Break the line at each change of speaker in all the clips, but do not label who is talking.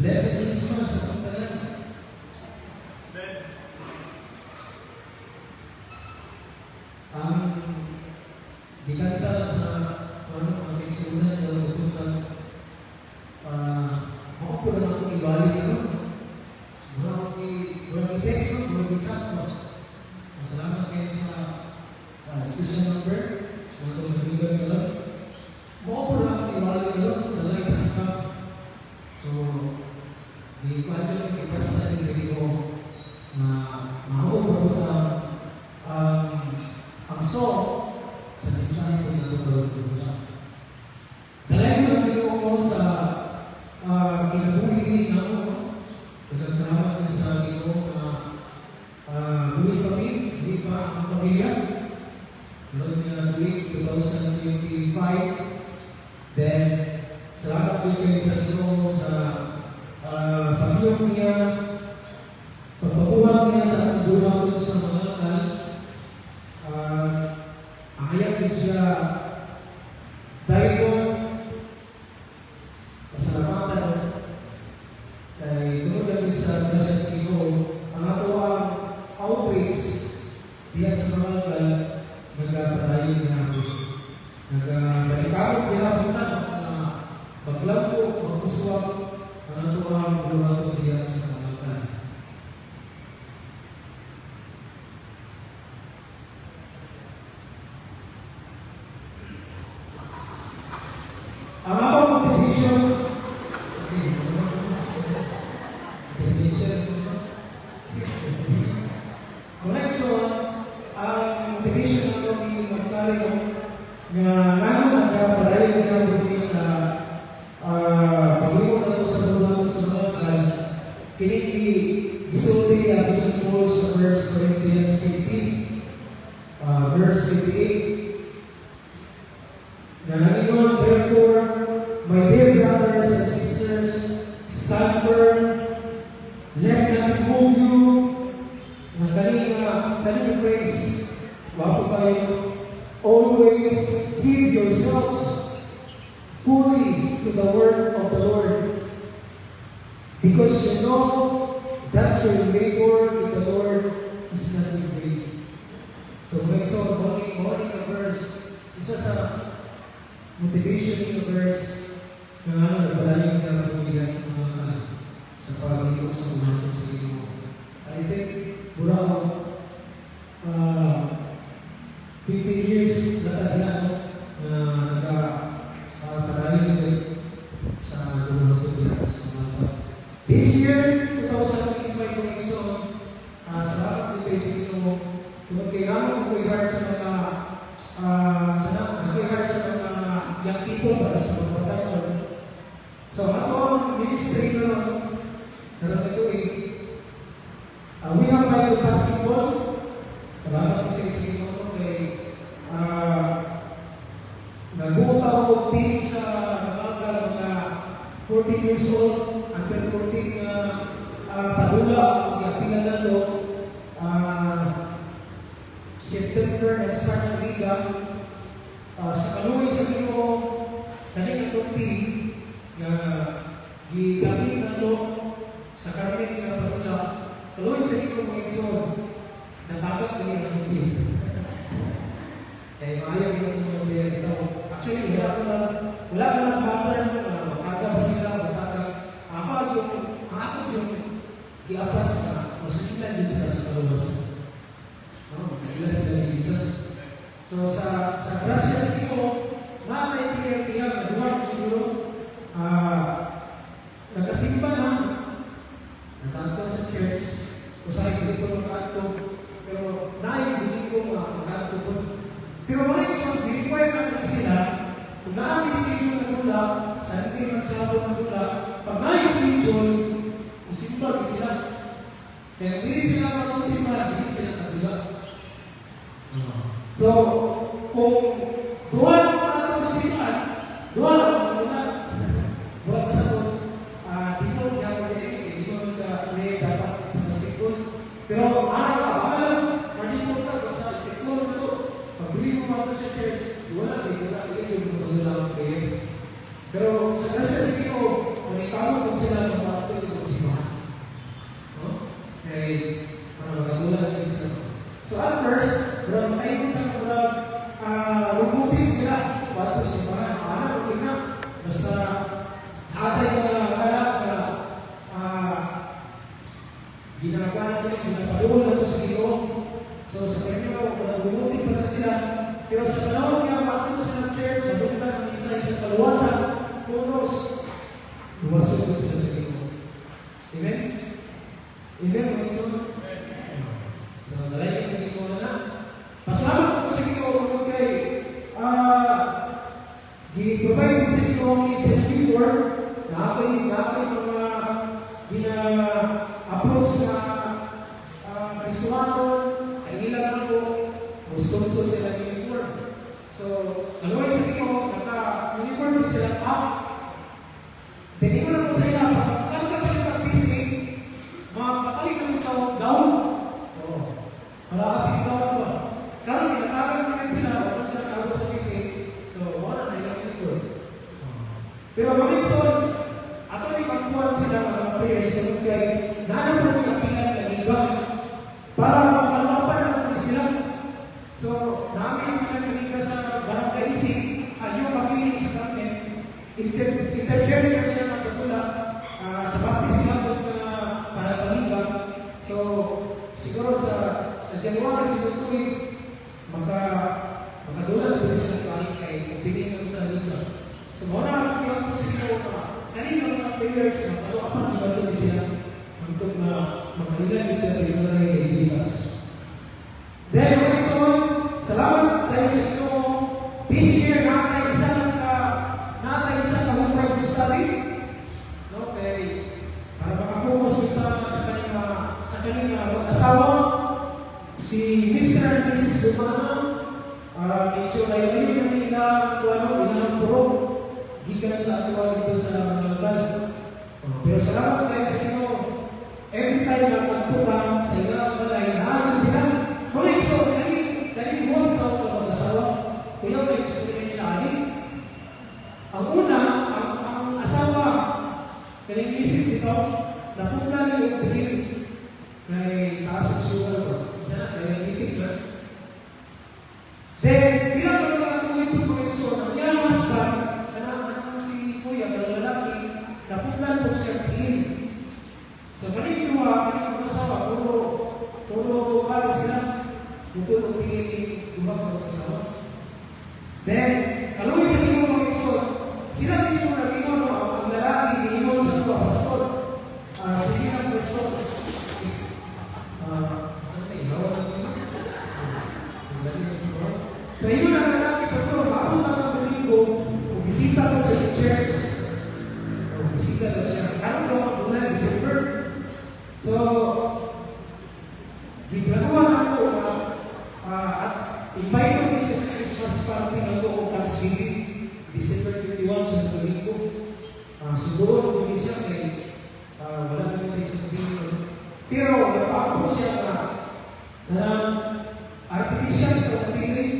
Blessed Christmas sa tanan. Ang dikanta sa ang eksunan na ututan ako po lang akong ibalik murang i-text murang i-chat mo. Salamat kayo sa special number na itong nabigay ka lang. Ako po lang akong ibalik dalay pasta. So, di ko alam yung ipasta din sa iyo na mahawag po ang song sa mensahe ko na tutulog ko na. Dahil ko naman mo sa kinabuhi na ako, nagkasalamat ko sa akin ko na buhay kami, hindi pa ang pamilya. Noong na week 2025, then salamat ko kayo sa Diyos sa pag-iong niya, pagpabuhan niya sa pagbuhan ko sa mga kanal. Ayat din siya dahil ko pasalamatan ay doon lang sa blessed ko ang ako ang outreach diya sa mga kanal nagpapalayin niya ako. Nagbalikawag niya ako na maglampo, magpuswag ang ako ang lumato diya sa mga kanal. Ang akong motivation, connection, ang motivation na ito ni Magkali na nanon nagkapalayo niya buti sa pag-iwan na ito sa bulan sa mga kan, kiniti isulti ang isulti sa verse Corinthians 15, verse 58. Na nangingon, therefore, my dear brothers and sisters, stand firm, let nothing move you. Ang kaning praise, wapo kayo, always give yourselves fully to the word of the Lord, because you know that your labor in the Lord is not in vain. So, may morning a verse, isa sa motivation yung verse na nagpalayo ka pumilihan sa mga sa pag-iok sa mga sa iyo. I think, burao 50 years na tayo na nagpalayo sa mga pumilihan sa mga. This year, 2025 yung iso, sa aking basic ito, kung kailangan ko i-heart sa mga nag-i-heart sa mga young people para sa pagpapatay. So, ako ang ministry na ito we have Bible basketball. Salamat ko kay Sino kay nag-uot ako team sa mga 14 years old until 14 padula i-apilan na ito September and start ng liga. Sa kaluwi sa iyo, kanina itong team na gisabi na ito sa karne na pagula, kaluwi sa iyo mga isod, nabagat na niya ang team. Kaya maayaw yung mga player ito. Actually, wala ka lang pattern na makagaba sila, ako yung giapas na masulitan din sila sa kaluwas. Kailan sila ni Jesus. So sa grasya ito, may player nagawa ko siguro, nagkasimba na, nagkantong sa church, usay hindi ko magkantong, pero hindi ko magkantong. Pero mga isang, require natin sila, kung namin schedule na tula, sa hindi magsabot ng tula, pag na-schedule, kung simba din sila. Kaya hindi sila magsimba, hindi sila natula. So, kung duha lang natin simulan, duha lang natin duha pa sa kung di mo hindi dapat sa sikul. Pero alam, marito na sa sikul na ito. Pagbili mo mga sa church, wala yung mga lang kayo. Pero sa nasa sikul, kung ikaw kung sila ng mga na sila. Pero sa panahon niya, patuloy sa church, mabunta ng isa sa kaluwasan, puros, luwasok ko sila sa Ginoo. Amen? Amen, mga iso? So, nalayan ang Ginoo na. Pasalamat ko sa Ginoo kung kay gi-provide ko sa Ginoo ang needs and before, nakakay mga gina-approach na Kristuhanon, ay ilang ko, gusto sila ng uniform. So, naluway sa Ginoo, naka-uniform din sila up. Then, ikaw lang ko sa ila, pagkakatayin ng bisig, mga patay ng tao down. Oo. Malakapit down ba? Karoon, tinatagan mo rin sila, wala sila kago sa bisig. So, wala na ilang uniform. Pero, Maminson, ato ni pagkuhan sila mga prayers, so, kay nanan mo yung apilan ng iba, para makalapan naman sila. So, namin yung pinagaliga sa barangay isip, yung pagkiling sa kanya, interjection siya ng katula sa baptism na panagaliga. So, siguro sa January, siguro makadula na sila kay piningan sa liga. So, muna natin yung po sila kanina mga prayers na patuapan na batuloy sila untuk na magkailan siya kay Jesus. Then, mga son, salamat tayo sa Ginoo. This year, natay isa kahupay ko study. No? Para makapokus kita sa kanyang asawa, si Mr. and Mrs. Dumana, medyo layo-layo na ilang puro, gigan sa atuwa dito sa Mangalgal. Pero salamat tayo sa Ginoo. Every time na magtulang sa ilang balay, naagin sila. Mga iso, dahil buwan daw ka mag-asawa, kaya may gusto nila ani. Ang una, ang asawa, kaling misis ito, napunta niyo yung pagil kay taas ang sugar ko. Diyan, kaya itik na. Then, bilang ang mga tuloy po mga iso, nangyang masbag, na si Kuya, ng lalaki, napunta po siya pagil. So, kanina mag-asawa, puro pala sila, puro pili, lumang mag-asawa. Then, kaluwi sa Ginoo mga isod, sila mismo na Ginoo, ang lalaki, Ginoo sa mga pastor, sige ng pastor. Saan na ilaw na Ginoo? Ang dali ng siguro. So, yun ang lalaki, pastor, bago na mga linggo, bisita ko sa church, bisita ko siya, karoon ko ang bulan, December. So, giplanuhan ako at invite ko siya sa Christmas party ng Toong Thanksgiving, December 21 sa Domingo. Siguro ko siya kay wala naman sa isang dito. Pero, napako siya na artificial na piling.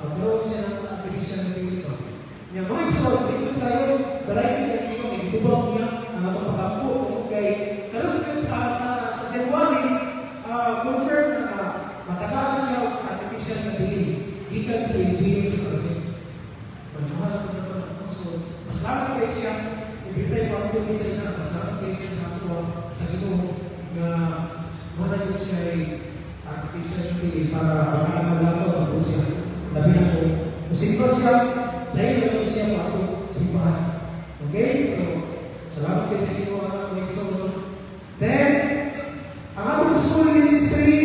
Magkaroon siya ng artificial na piling. Yung mga isot, dito tayo, balay na dito, itubang niya, mapapako, kay karoon ko sa January, confirm na matatapos siya ang artificial na piling. Gikan sa Eugene sa Carmen. Manahal ko naman ako. So, masama kayo siya, ibigay pa ako sa siya, masama kayo siya sa ako, sa Ginoo, na muna yun siya ay artificial na piling para makakamalato ako siya. Labi na ko. Kung siguro siya, sa iyo naman siya pa ako simbahan. Okay? So, salamat kayo sa Ginoo, anak ko yung solo. Then, ang atong school ministry,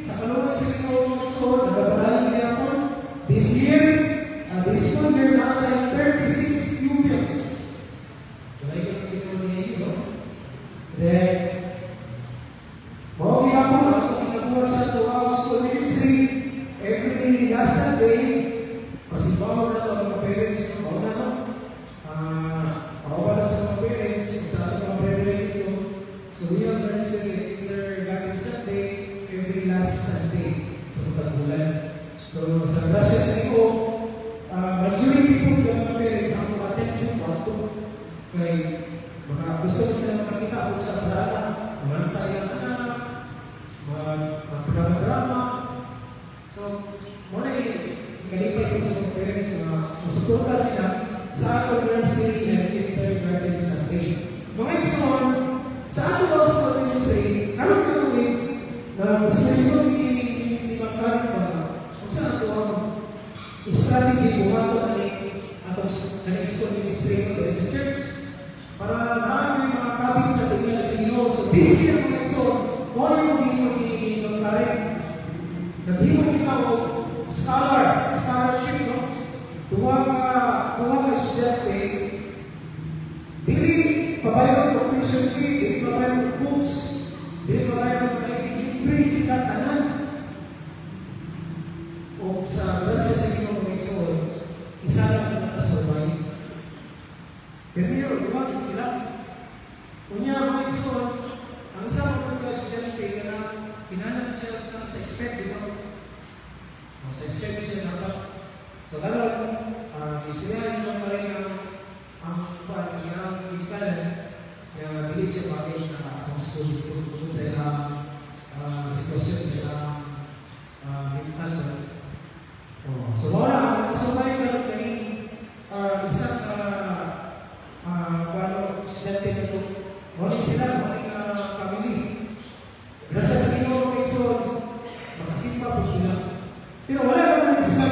sa kalungan sa Ginoo mga school, nagpapalayan niya ako, this school year na tayo 36 pupils. Wala yung Ginoo niya yun, no? Then, mawag niya ako, atong ginagawa sa tuwang school ministry, every last Sunday, pasibaw na ito ang mga parents, no? Pawala sa mga parents, sa ating mga brethren dito. So we have nursery kindergarten Sunday every last Sunday sa Pagbulan. So sa grasya sa ito, majority po yung mga parents ang attend yung kwarto. Kaya gusto ko sila makakita ako sa parada, kumantay ang anak, magpinag-drama. So, muna ikalipay ko sa mga parents na musuporta sila sa ating nursery and kindergarten Sunday. Mga isuon, sa ating mga school ministry, alam ka na na gusto ni Magkarin strategy buhaton ni atong school administrator sa church para naan yung mga kabit sa tingin sa Ginoo. So this year mga igsoon, kung ano yung ginoo ni Dr. Karen, naghimo kita o scholarship, no? Duha ka estudyante, dili pabayon ng tuition fee, dili pabayon ng books, dili pabayon ng libre sila tanan. O sa grasya sa Ginoo mga igsoon, isa lang ang nakasurvive. Pero duwagin sila. Kunya mga igsoon, ang isang mga estudyante na pinanan siya sa spec, di ba? Sa spec siya dapat. So gano'n, isiyahin mo pa rin ang medical na hindi siya bagay sa atong school tungkol sa ilang sitwasyon sa ilang mental. So wala, kasumay ka lang kani isang estudyante na ito. Wala sila, wala family. Grasa sa Ginoo mga igsoon, makasimpa po sila. Pero wala naman sila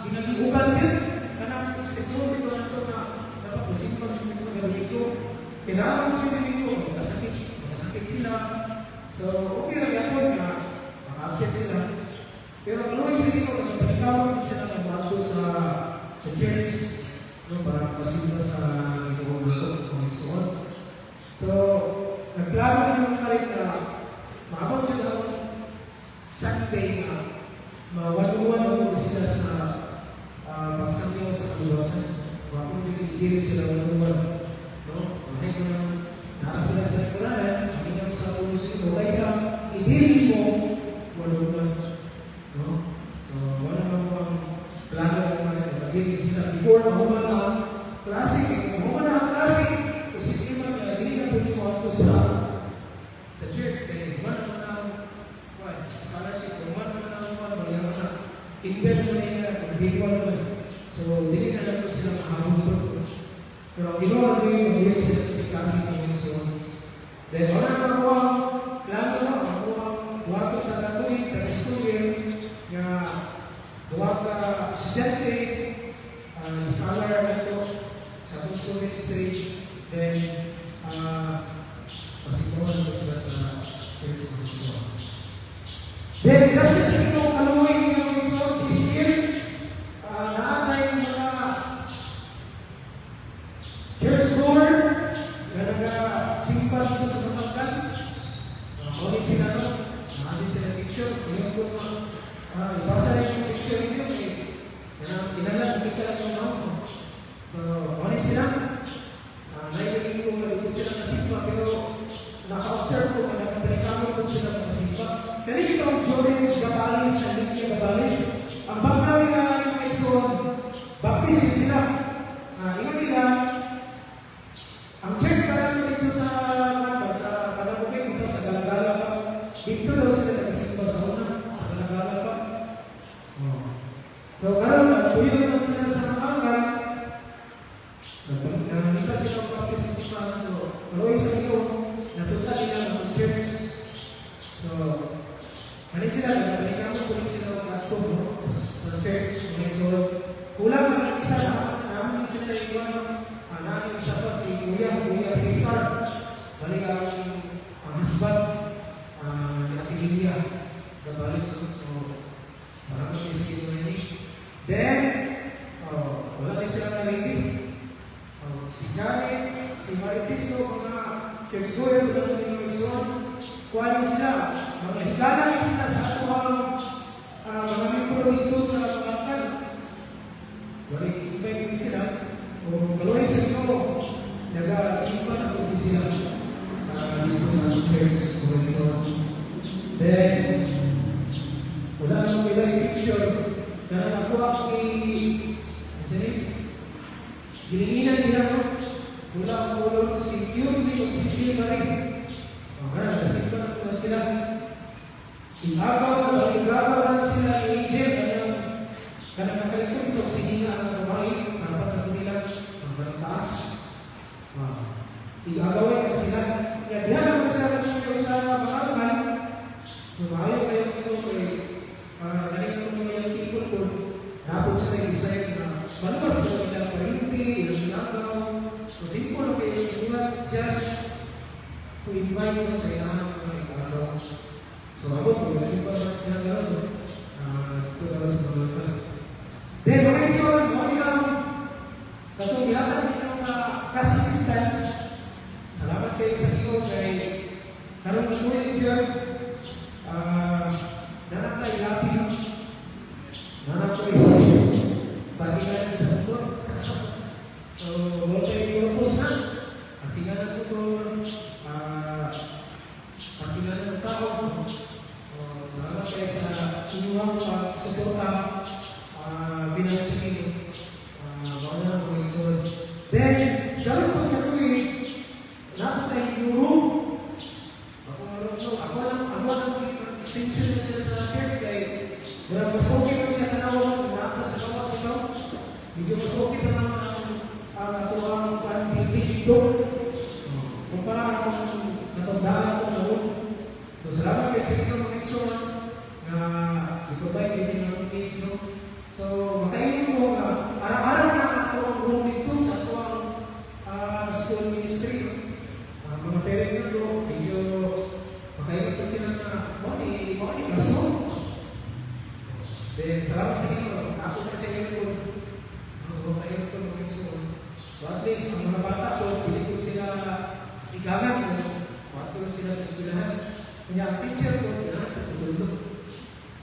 ginalihugan din. Karena siguro dito na ito na dapat masimpa dito na dito. Kailangan mo din dito, makasakit sila. So okay lang yan po na maka-upset sila. Pero ano yung siguro, nagpanikawan sila ng bago sa church, no, para masimpa sa Ginoo ng igsoon. So, nagplano naman ka rin na maabot sila ng Sunday na mawaluwan sila sa pagsangyaw sa kaluwasan. Bakit hindi sila waluwan? No? Mahal ko lang naan sila sa kuranan, hindi sa pulis ito. Kaysa idili mo, waluwan. No? So, wala naman ang plano ng mga magiging sila. Before mahuman ang klase, mahuman ang klase, posibleng hindi na pwede mo ako sa church. Kaya wala naman ang scholarship, wala naman ang mayaman na invent mo na yan, individual naman. So, hindi na lang po sila mahabol po. Pero ang ginawa ko yung mabuhay sila sa klase ng mga so. Then, wala naman ako ang plano na, ako ang buhatot na gagawin, taga-student, na buhat ka estudyante, scholar na ito, sa kong student stage, then, pasigawan ko sila sa church ng so. Then, kasi sa itong kaluwi ng Igsoon this year, naatay mga church scholar na nag-simpan dito sa Kapagkan. Maulit sila ito, natin sila picture. Ngayon ko ibasa rin yung picture nito. Kinalat, nakita lang yung naon. So, maulit sila. Naibigin ko malikot sila nasimpa, pero naka-observe ko na nakapalikamo ko sila nasimpa. Pero itong Jorens Gabalis na Lydia Gabalis, ang background nila yung Igsoon, baptism sila. Ingat nila, ang church pa lang dito sa Kalabugay, dito sa Galagala pa. Dito daw sila nagsimba sa una, sa Galagala pa. So, karoon, tuyo naman sila sa Makangan. Nakita sila ang baptism sa Makangan. So, karoon sa iyo, napunta nila ang church. So, ano sila, nagpalikamo po rin sila ang ato, no? Sa church, so, kulang na isa na, namin sila iwan, namin isa pa si Kuya Cesar, balik ang husband, ni Ate Lilia, Gabalis, so, parang kami sa ito na ini. Then, wala rin sila na lady, si Janet, si Maritis, mga church goer, wala rin yung Igsoon, kuha sila, mga higala sila sa atuang mga membro dito sa Kapagkan. Balik, ibay sila, o galoy sa ito, nag-simpan na po sila dito sa church. So, then, wala nang ilang picture na nakuha giniginan nila, no? Wala ang ulo si Yuri o si Gilmarin. Nagsimpan na po sila. Igagaw na sila ni Agent, kanang nakalikot ito, sige nga ang babae, dapat na nila ang taas. Igagawin na sila. Kaya diyan naman sila natin sa Makangan. So, maayo kayo ito kay ganito mga yung people ko. ngayon sa inahan ng mga ikaraw. So ako, kung nasipa naman siya gano'n, ito naman sa mga naman. Then, mga iso, mga ilang katunggihan ng assistance. Salamat kayo sa iyo kay karong ikulit yun. Nanatay lapin. Nanatay patingan sa mundo. So, wala kayo purpose na. Patingan ng mundo. Patingan ng tao. So, salamat kayo sa inyong suporta. Binansin. Mga na mga iso. Then, dapat po katuloy, napatay guru. Ako lang extension na siya sa church kay marang mas okay lang siya tanawan na sa kawas ito. Medyo mas okay na naman ang atuang panbibig ito. Kumpara akong natandaan ko noon. So, salamat kayo sa inyong mga iso na ipabay kayo ng mga iso. So, makainin mo na araw-araw na ako ang room dito sa atuang school ministry. Mga parent na ito, medyo makainin ko sila na Moni rason. Then, salamat sa inyo. Ako na sa inyo po. Makainin ko ng iso. So, at least, ang mga bata ko, hindi ko sila igalan kung matulog sila sa eskwelahan. Kaya ang teacher ko, pinatulog.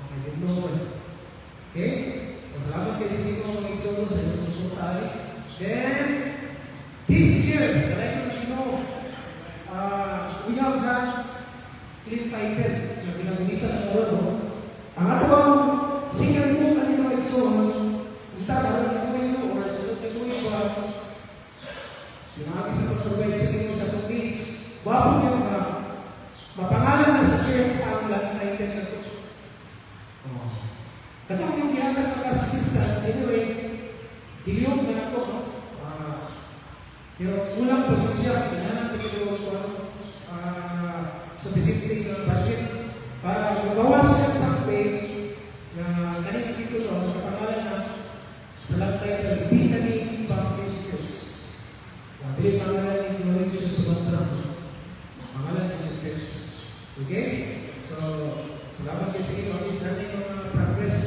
Okay, yun naman. Okay? So, salamat kayo sa inyo mga iso sa inyong suportari. Then, this year, we have done clean title na pinagunitan ng Orono. Ang atawang single book ang mga iso, kita karoon na kuya or sunod na kuya ba, yung mga isa pag-provide sa inyo sa pag-gates, wapong yung mapangalan na sa church ang lahat title na ito. Katong yung gihatag ng assistance, anyway, diliyog na ito. Pero kulang po siya, kailangan ko sa discipline ng budget para magawa siya ng something na kanina dito sa pangalan na sa lantay ng Bethany Baptist Church. Hindi pangalan ni Mauritius Sumatran. Pangalan ng church. Okay? So, salamat kayo sa inyo. Sa ating mga progress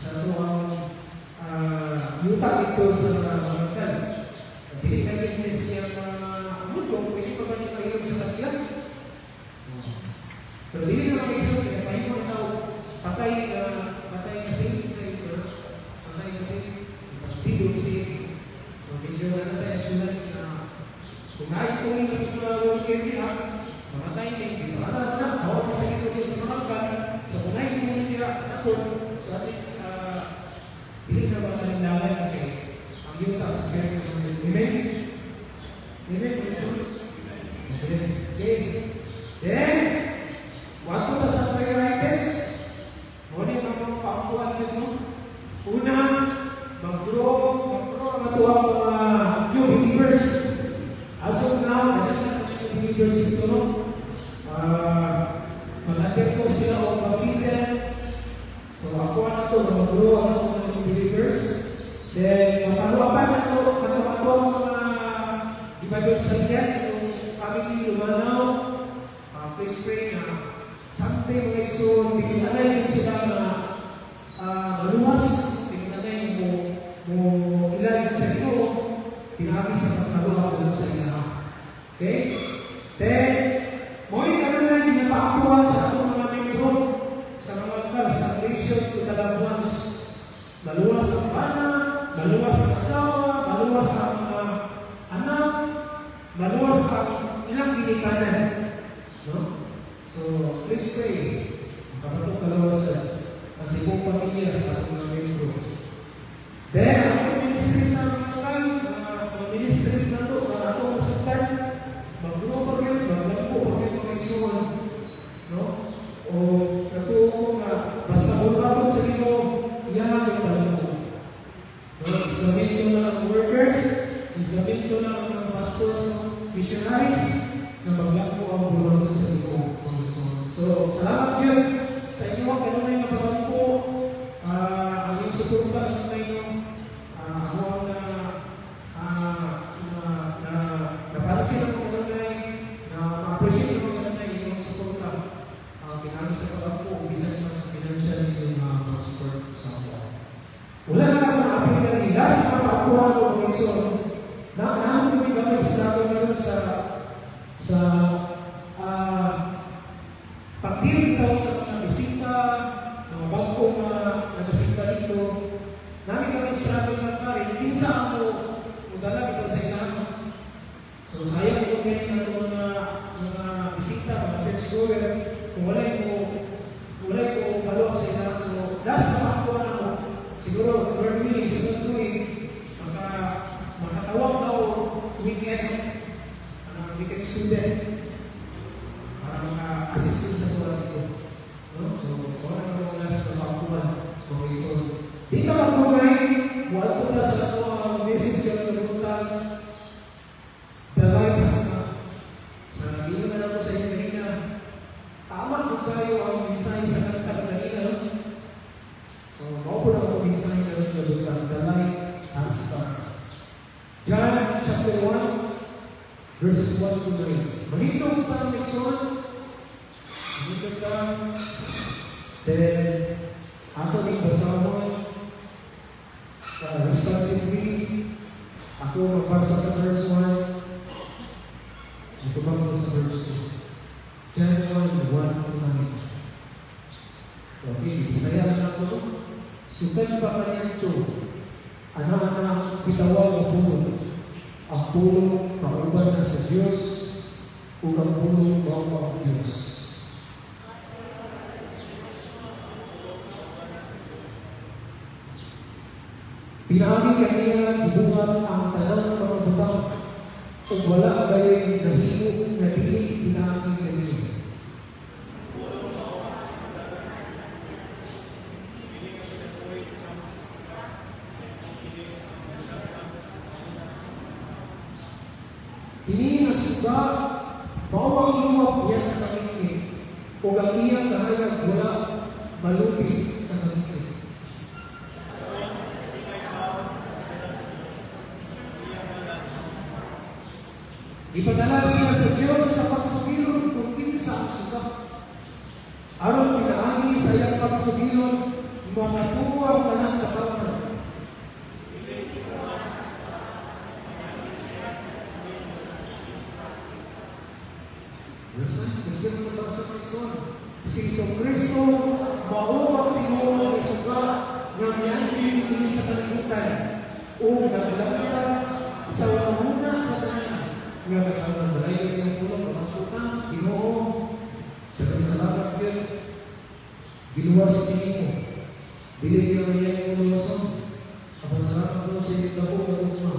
sa tuwang yuta ito sa mga kan. Hindi na witness niya mundo, pwede pa ba niya kayo sa katiyan? Pero hindi naman kayo sa kaya mo na patay kasi ipagtido kasi. So, medyo na natin assurance na kung naitong yung worker niya, mamatay niya, hindi na bawal sa ito sa mga kan. So, kung naitong niya ako, so at least, hindi na ba nalindalan kayo ang yuta sa kaya sa mga Amen? Amen? Okay. Then, wag ko sa prayer items. Muna yung mga paampuan nito. Una, mag-grow ang matuwang mga new believers. As of now, naganda ng new believers ito, no? Mag-attend ko sila o mag-visit. So, ako na ito, mag-grow ang mga new believers. Then, mataluapan na ito, ang mga Bible study, yung family, lumanaw, please pray na something like so, tingnan yung sila na maluwas, tingnan mo ilan sa ito, pinagi sa pagkaluwa sa ina. Okay? Then, muli ka na lang ginapaapuan sa itong mga membro, sa mga lugar, salvation to the loved ones, maluwas ang bana, maluwas ang asawa, maluwas ang anak, maluwas ang ilang ginikanan. No? So, please pray. Kapatong kalawasan ang libong pamilya sa ating mga membro. Then, ang ministry sa mga ministries na ito, ang atong start, mag-grow pa yun, mag-lampo pa yun mga isuwan. No? O, natuong na, basta bulapon sa inyo, iyahan yung talamo. No? Isamin ko na ang workers, isamin ko na ang pastors, missionaries, na maglampo ang bulapon sa inyo. So, salamat yun sa inyo. Kailan na yung nagpapalpo, ang yung suporta ng tayo, ako na napansin ang mga kanay, na ma-appreciate ang mga kanay, sa pag-ako, bisan mas financial yung mga support sa ako. Wala na ako na-appeal na last na pag-akuhan ko ng Ikson, namin kami gamit sa akin ngayon sa pag-deal daw sa mga bisita, mga bago na nabisita dito, namin kami sa akin na pare, kinsa ako, udala ito sa inahan. So sayang ko ngayon ng mga bisita, mga churchgoer, kung wala ko follow sa inahan. So last na pag-akuhan ako, siguro, Lord willing, sunod ko makatawag ako weekend student para maka-assist sa sulat ito. No? So, wala na mga last na pag-akuhan. Okay, so, di ka mag-ugay, wala ko na sa mga message yung nagutan, dalay na sa iyo na lang ko sa inyo kanina. Tama ko kayo ang mensahe sa kanta kanina. So, maupo na ako mensahe na rin nagutan, dalay hasta. John chapter 1, verses 1 to 9. Malito ka, Nixon. Malito ka. Then, ako rin basahon. Responsibly, ako magbasa sa verse 1. Ito ba mo sa verse 2? John 1, 1 to 9. Okay, isaya na ako. Sukan pa ka niya ito. Anak-anak, kitawag ang puno. Ang puno, kauban na sa Diyos, o ang puno, bawa ang Diyos. Pinagi kaniya, ibungan ang tanang mga butang, o wala kayo'y nahimo na dili pinagi kaniya. Ini nasuga, bawang iwag yes sa ngiti, o ang iyang kahayag wala malupit sa ngiti. Ipadala siya sa Diyos sa pagsugilon kung kinsa ang suga. Aron pinaagi sa iyang pagsugilon, mga tuwang manang katawan. Gusto mo ba sa Kristo? Si Kristo, mauwang tinulong ng suga ng yankin din sa kalimutan o naglangka sa wamuna sa kanya. Nga nagkaroon ng balay ng tulong ng matutang, Ginoo, dapat salamat yun. Giluwas niyo mo. Bili niyo ang iyong uluwason. Kapag salamat mo sa inyo po ng utma.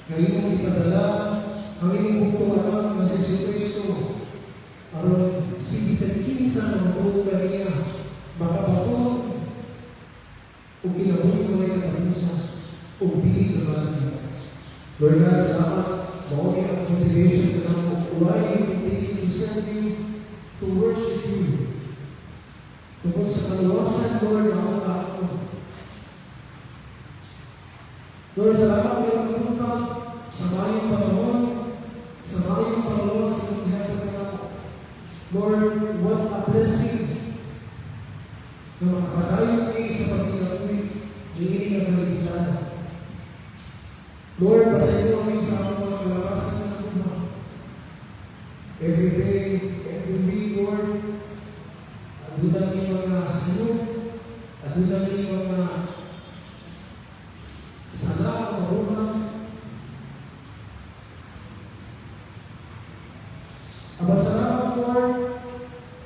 Ngayon mong ipadala ang iyong bukto anak na si Kristo. Aron sige-sa-kinsa ng mga niya, makabaton o kinabuhin mo rin ang panusa o dili naman niya. Lord God, salamat, mawag ang motivation na ng why you continue to serve you, to worship you. Tungkol sa kaluwasan, Lord, na ang ako. Lord, salamat ko ang pumunta sa mayong panahon, sa mayong panahon sa mga Lord, what a blessing na makapadayon kayo sa pagkinakuwi hindi ka maligtan. Lord, pasayo kami sa mga kalabasan ng kuma. Every day, every week, Lord, adunan niyo mga sunod, adunan niyo mga sala, marunang. Abang salamat, Lord,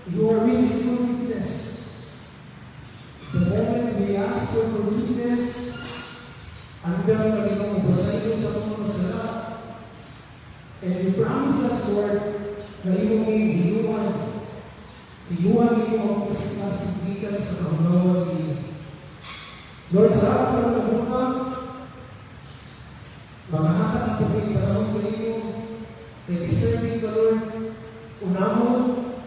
you are rich in forgiveness. The moment we ask for forgiveness, hanggang magiging mabasayo sa mga sala. And you promise us, Lord, na iyong hiluan. Hiluan niyo ang kasikasigikan sa kaunawang niyo. Lord, salamat na nagbukan. Makahatak ang pagkakipanahon na iyo. May deserving ka, Lord. Unamon,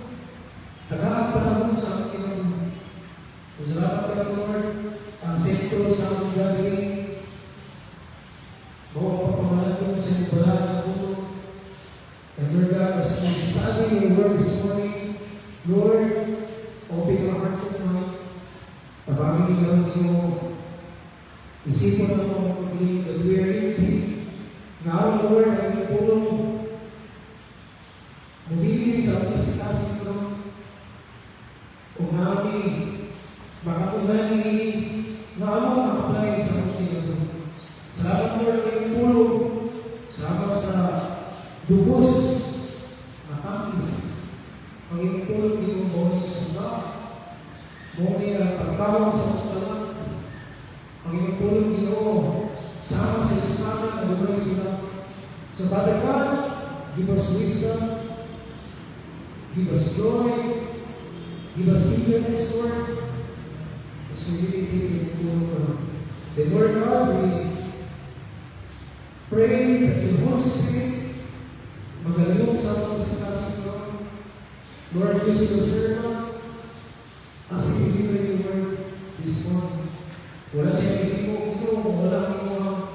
nag-aagpanahon sa aking salamat ka, Lord, ang sentro sa aking gathering. Bawang papamalan ko sa ibalaan ng puno. And Lord God, as we study your word this morning, Lord, open your hearts and mind. Tabangin niyo isipon na mo mag-believe that we are empty. Na ang Lord ay ipulong mumili sa kasikasin ko. Kung nami, baka kung nami, na ano ma-apply sa mga ito. Salamat Lord ay ipulong sama sa dubos na tangis. Ang ipulong ito mo ng sunda. Mo niya pagkawang sa mga ang ipulong ito sama sa espada na buhay sila. So Father God, give us wisdom, give us joy, give us eagerness, Lord, as we really take sa ipulong ko. Then Lord God, we pray that your Holy Spirit magaling sa mga kasikasin ko. Lord, use your servant as he deliver your word this morning. Wala siya ito, wala mga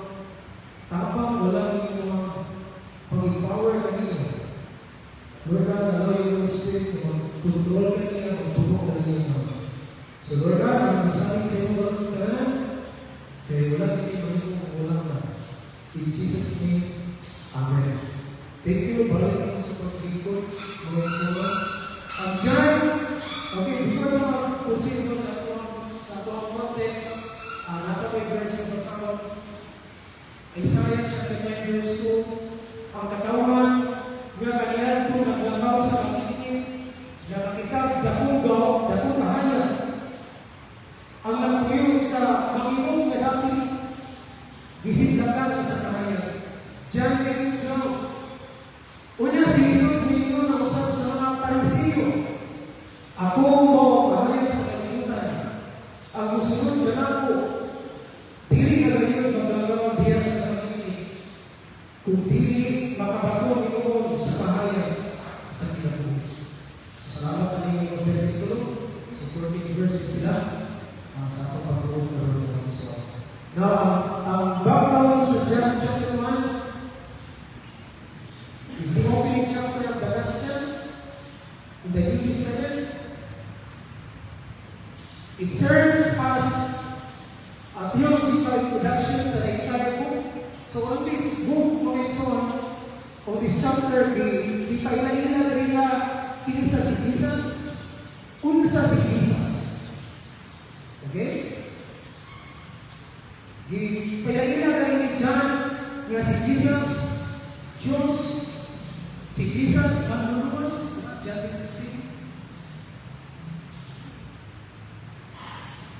tapang, wala mga pag-empower kanina. Lord God, allow your Holy Spirit to control kanina, magtulong kanina. So Lord God, ang masaling sa iyo walang kanan, kaya wala kanina magiging walang na. In Jesus' name, Amen. Thank you, balik mo sa pag-ikot, mga isola. John, okay, before na proceed mo sa atong context, napapay verse na sa Isaiah chapter 9 verse 2, ang katawan nga kaniyan ito naglangaw sa kakitin, nga nakitag dakong kahayag, ang nagpuyo sa mangingong kadami, gisindakan sa kahayag. John 8:12. Una si Jesus ninyo na usap sa mga Pariseo, ako mo kahayag sa kalimutan, ang musunod ka na po, dili ka ngayon maglagawa diyan sa kamili, kung dili makabago niyo sa kahayag sa kinabuhi. So, salamat na ninyo ang versikulo, supporting verses sila, sa atong pag-uod na rin ng iso. Now, ang background sa John chapter 1 is the opening chapter of the Gospel in the New Testament. It serves as a theological introduction to the entire book. So on this book, on this chapter, di pailaila rin kinsa si Jesus, unsa si Jesus. Okay? Di pailaila rin ni John nga si Jesus, Diyos, si Jesus, Manunus, John 16.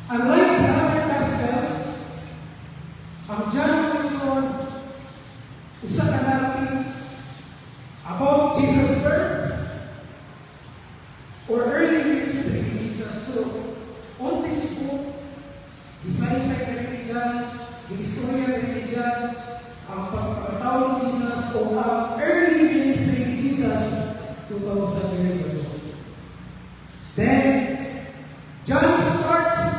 Unlike the other Gospels, ang John Wilson, usa ka narratives about Jesus' birth or early ministry of Jesus. So, on this book, design sa religion, the history of religion, ang pagpapataw ni Jesus o ang early ministry of Jesus 2,000 years ago. Then, John starts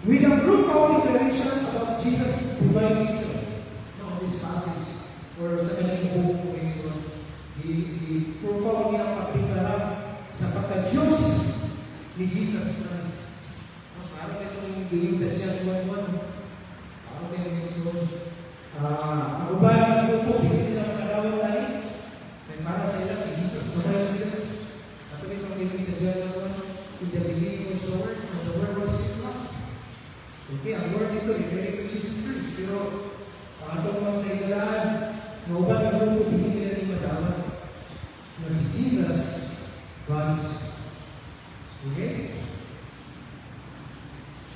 with a profound declaration about Jesus' divine nature. On this passage, or sa kanyang buong reason, the profound niyang pagdeklara sa pagka-Diyos ni Jesus Christ. Parang itong diyon sa John 1:1. Parang itong so, ang uban ng grupo, hindi sila makadawal tayo. Para sa ilang si Jesus mahal nila. At itong diyon sa John 1:1, in the beginning was the Word, and the Word was with God. Okay, ang word ito, referring to Jesus Christ. Pero, ang atong mga kailangan, mauban ang grupo, hindi nila rin madama na si Jesus, God is God. Okay?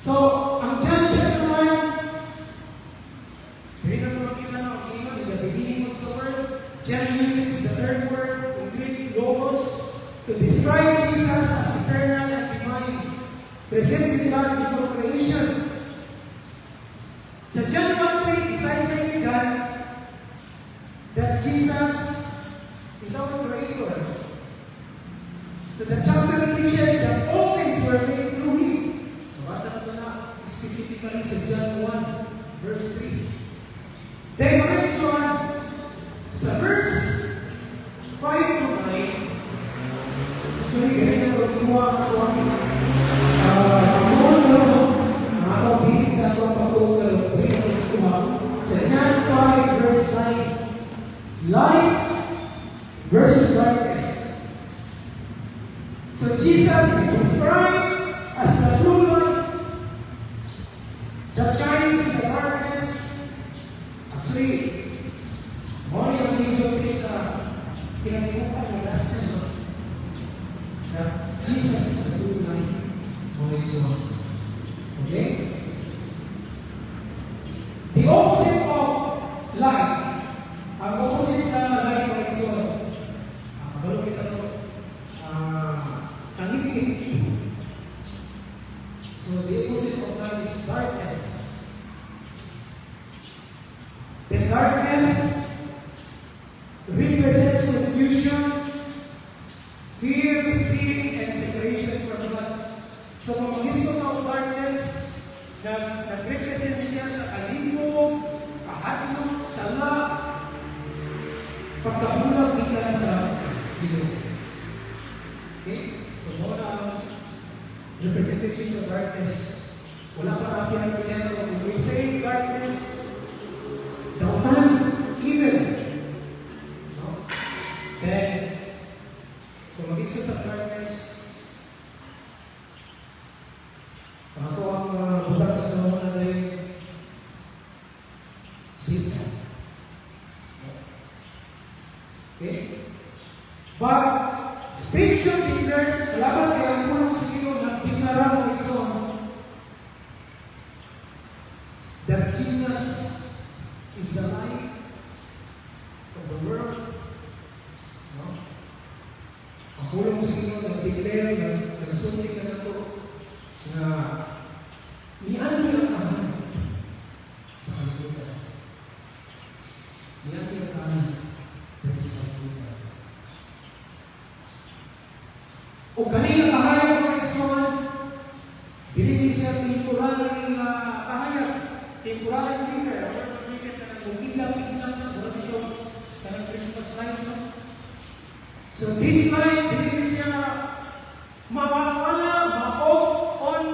So, ang John chapter 1, rin ang makita na ang iman, in the beginning was the Word. John uses the third word, in Greek, logos, to describe Jesus as eternal and divine, present with God before creation. Sa John 1:3, excites God that Jesus is our creator. So the chapter teaches that all things were made through Him. Nabasa na ito na specifically sa John 1, verse 3. Then next one, sa verse 5 to 9, actually, ganyan na ito, Light versus darkness. So Jesus is described as the true light that shines in the darkness. Actually, morning ang medyo sa kinalimutan ni Rastan that Jesus is the true light. Okay? The opposite of light, ang opposite sa light ng Exxon, kabalo kita ito, tangipin. So the opposite of light is darkness. The darkness represents confusion, fear, sin, and separation from God. So kung mag-gusto ka ng darkness, nag-represent siya sa kalibog, kahadlok, sala, pagkabulag kita sa Diyos. Okay? So muna ang representation of darkness. Wala pa natin ang pinero. When we say darkness, dautan, evil. No? Then, kung mag-gusto sa darkness, ako ang budak sa naman na Satan. Okay? But, Scripture declares, laban kay ang punong siguro na deklara ng Exxon, that Jesus is the light of the world. No? Ang punong siguro na declare, nagsulti ka na ito, na niani ang kahan sa kalibutan. Niani ang kahan sa kalibutan. O kanina kahayag ng Exxon, binigay siya temporary kahayag, temporary figure. Ako naman na kung ilang-ilang na, wala dito, kanang Christmas light. No? So this light, binigay siya mawawala, ma-off, on,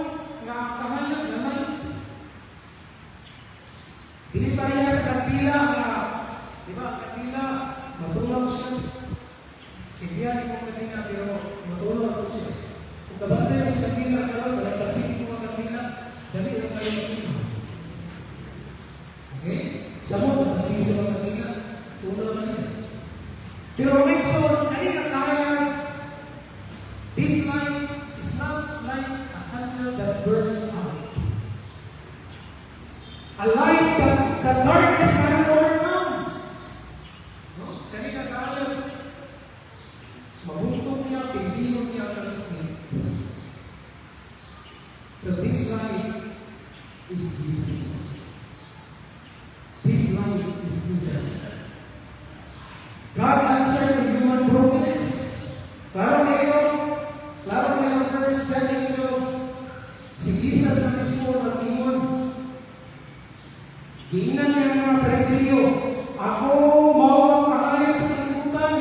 nga kahayag na light. Binibay niya sa kandila nga, di ba, kandila, matulaw siya. Sigyan ko kandila, pero matulaw ako siya. Kung kabantay mo sa kandila, pero nalagtasik mo ang kandila, dali lang kayo makina. Okay? Samot, nagpili sa mga kandila, tulaw na niya. Pero next one, kanina kahayag, this light is not like a candle that burns out. A light that darkness cannot overcome. No? Kanina kahayag, mabuntong niya, pilihan niya ang kalimit. So this light is Jesus. This light is Jesus. God answered the human brokenness. Klaro kayo, first John ito, si Jesus na Kristo mag-ingon. Giinan niya ang mga Pariseo, ako mao ang kahayag sa kalibutan.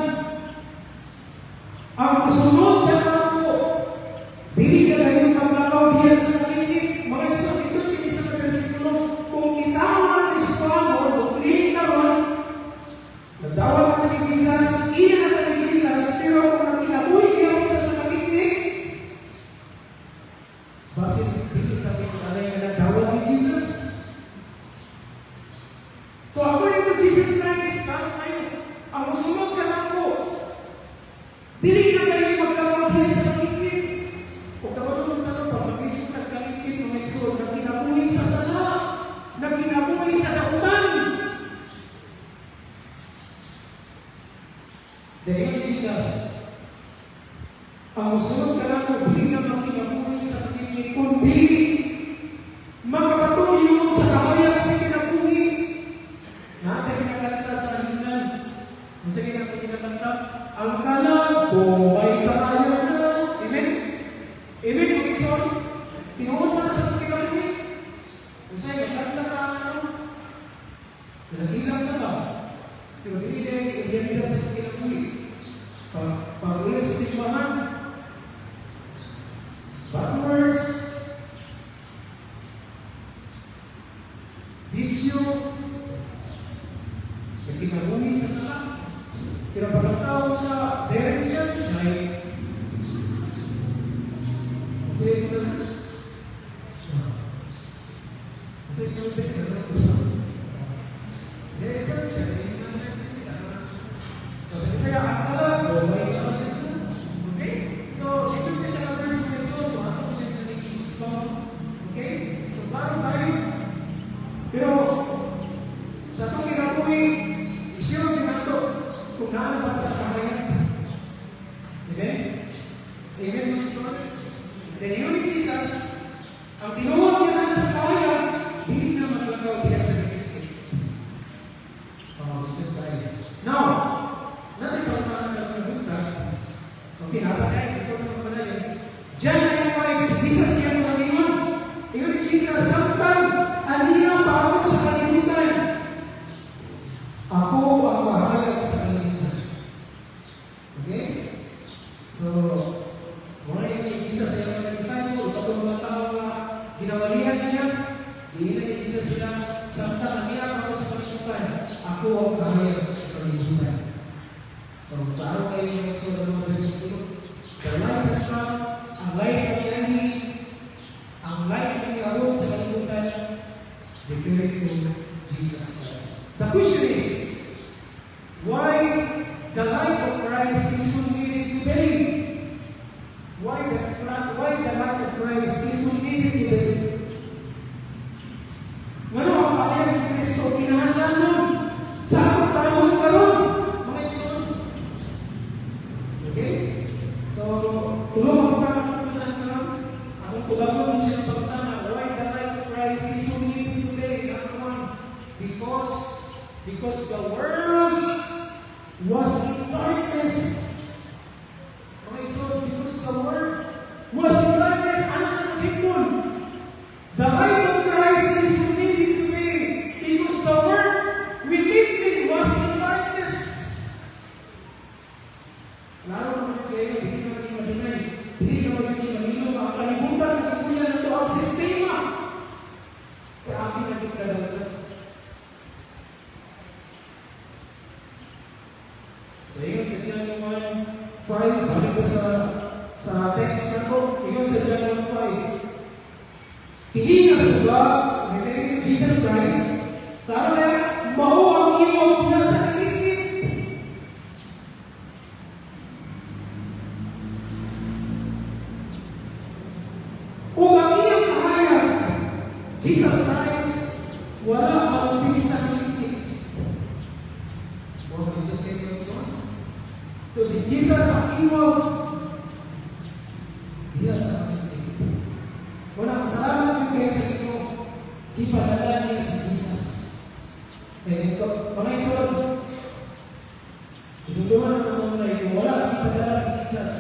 Ang kusunod na ako, dili ka kayo maglakaw diyan sa kalitik. Mga iso, ito din sa versikulo, kung itawan Kristo ako, doktrine naman, nagdawat na ni Jesus, iyan na ni Jesus, pero kung nagkinabuhi niya ako sa kalitik, basit dili kami alay na nagdawat ni Jesus. So according to Jesus Christ, ang musunod ka na ako, dili na kayo magkakabili sa kalitik. Kung kabalunod na ito, pag mag-isip na kalitik, mga iso, nagkinabuhi sa sala, nagkinabuhi sa kautan. Dahil Jesus, ang musunod ka na ako, dili na magkinabuhi sa kalitik, kundi magkapatuloy sa kahayag sa kinabuhi. Natin kinakanta sa hinan. Kung sa kinakanta, ang kalam ko may kahayag na. Amen? Amen, kung ikson, tinuod mo na sa kinabuhi. Kung sa kinakanta ka, nag-ilang na ba? Pero hindi na sa kinabuhi. Pag-ulit sa simbahan, backwards, bisyo, nagkinabuhi sa sala. Ito na. Ito yung so, saya akala ko, may okay? So, ito yung siya na verse ng so, ano ko din sa naging song? Okay? So, klaro tayo. Pero, sa itong kinabuhi, isyo ginagawa kung naano pa sa kakayan. Okay? Amen, mga son? Then, yun ni Jesus, ang tinuwag niya na sa kakayan, hindi na maglagaw diyan sa naging. Now, natin ito ang nagpunta. Okay, napatay. Ito naman pala yun. Diyan na yung mga Jesus yan ang ngayon. Ito ni Jesus, samtang aniya pa ako sa kalimutan. Ako ang mahayag sa kalimutan. Okay? So, muna yung ni Jesus yan ang nag-disciple. Ito mga tao na ginawalihan niya. Hindi na ni Jesus sila, samtang aniya pa ako sa kalimutan. Ako ang mahayag sa kalimutan. So, klaro kayo yung sa mga versikulo. The light has come, ang light ng enemy, ang light ng Yahweh sa kalimutan, referring to Jesus Christ. The question is, why the light of Christ is so needed today? Why the light of Christ is so needed today? Ngano ang kaya ng Kristo kinahanglan nun? Sa tayo karon, mga isun. Okay? So, tulungan ko na karon. Akong tulungan siya pagtana. Why the light of Christ is so needed today? Number one, because the world was in darkness. Mga isun, because the world was in darkness. Ano ang simbol? The light of Christ is so needed today because the world we live in was in darkness. Lalo naman kayo, hindi naman yung madinay, hindi naman yung malino, ang kalibutan ng kuya na ito ang sistema. Grabe na yung kadalaga. So, yun sa John 1:5, balik na sa text na ko, yun sa John 1:5. Hindi na suga, referring to Jesus Christ, klaro na, mao ang iyong diyan sa kalitin. O ang iyong kahayag, Jesus Christ, wala ang pili sa kalitin. Huwag nito kayo yung son. So si Jesus ang iyong diyan sa kalitin. Wala, masalamat yung kayo sa inyo, ipadala niya si Jesus. Eh, mga isun, tinulungan ng mga na ito, wala ang ipadala si Jesus.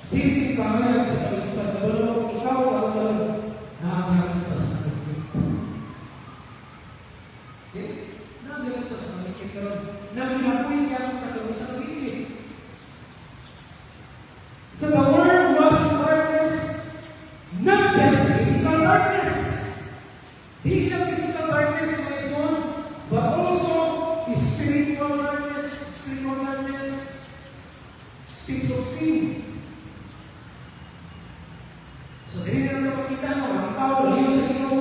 Sige, kahayag sa kalimutan, na wala ikaw ang gano'n, nakakayag pa sa kalimutan. Okay? Nakakayag pa sa kalimutan, naglapoy niya ang katulong sa kalimutan. So the world was in darkness, not just physical darkness. Hindi lang physical darkness, my son, but also spiritual darkness, spirits of sin. So, hindi na naman makita mo, ang tao, liyo sa iyo,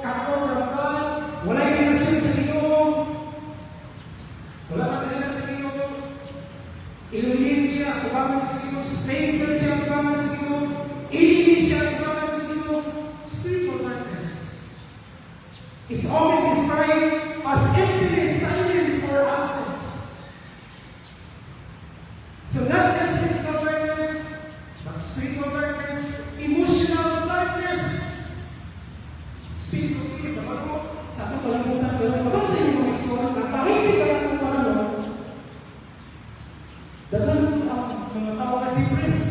cut off from God, wala yung relasyon sa iyo, wala na kailan sa iyo, inulihin siya, kubangan sa iyo, stranger siya, kubangan sa iyo, ilili siya, kubangan sa iyo, spiritual darkness. It's often described as emptiness, silence, or absence. So not just physical darkness, but spiritual darkness, emotional darkness. Speaks of it, kapag mo, sa aking kalimutan, pero kapag tayo mga iksuan, na tahimik ka lang ng panahon, dagan ang mga tao na depressed.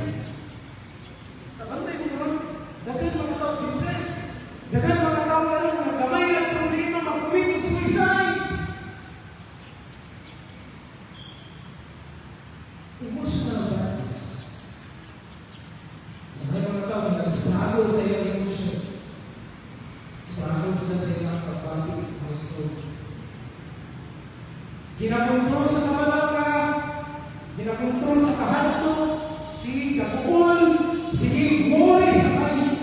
Kapag tayo mga dagan mga tao depressed. Dagan mga tao na rin, mga gamay na problema, mag-commit suicide. Emotional darkness. So, may mga tao na nag-struggle sa iyong emotion. Struggle sila sa iyong pagbalik. Ginakontrol sa kabalaka, ginakontrol sa kahanto, sige kapuon, sige buhay sa kain.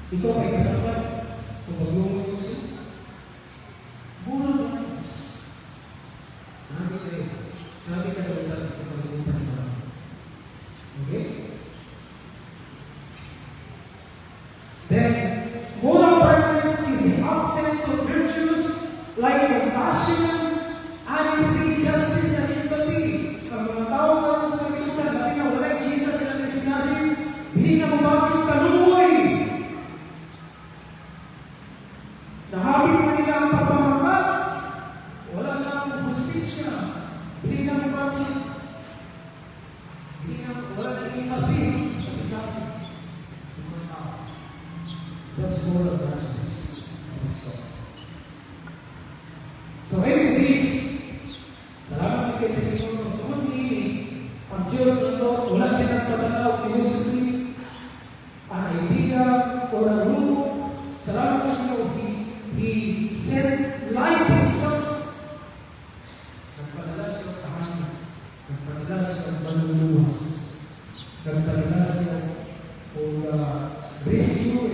Ikaw ay kasabat kung mag-uusap mo siya. Mura lang. Nabi ka daw lang kung mag-uusap mo. Okay? Then, moral permanence is the absence of virtues like compassion, honesty, justice, and empathy. Ang mga tao ka sa pagkikutan, dati na wala yung Jesus na sinasin, hindi na mabakit kaluoy. Nahabit na nila ang pagpamagat, wala na ang hustisya, hindi na mabakit, wala na empathy sa sinasin sa mga tao. That's moral practice. So every this, salamat kayo sa inyo, kundi ang Diyos na ito, wala siya nagpatanaw, philosophy, an idea, o ang rumo. Salamat sa inyo, He sent life Himself. Nagpadala siya ng tahanan, nagpadala siya ng manluluwas, nagpadala siya ng rescue,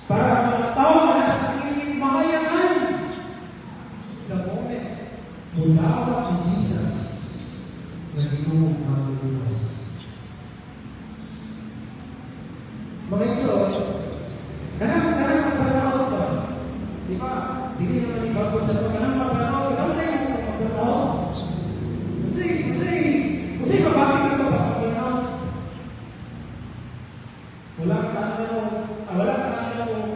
para mga tao na nasa inyong mahayagan. The moment mulawa ni Jesus na ginawang manluluwas. Mga iso, kanang magpanahon ba? Di ba? Dili naman ibago sa mga kanang magpanahon. Ikaw na yung magpanahon. Kasi mabakit ka ba magpanahon? Wala ka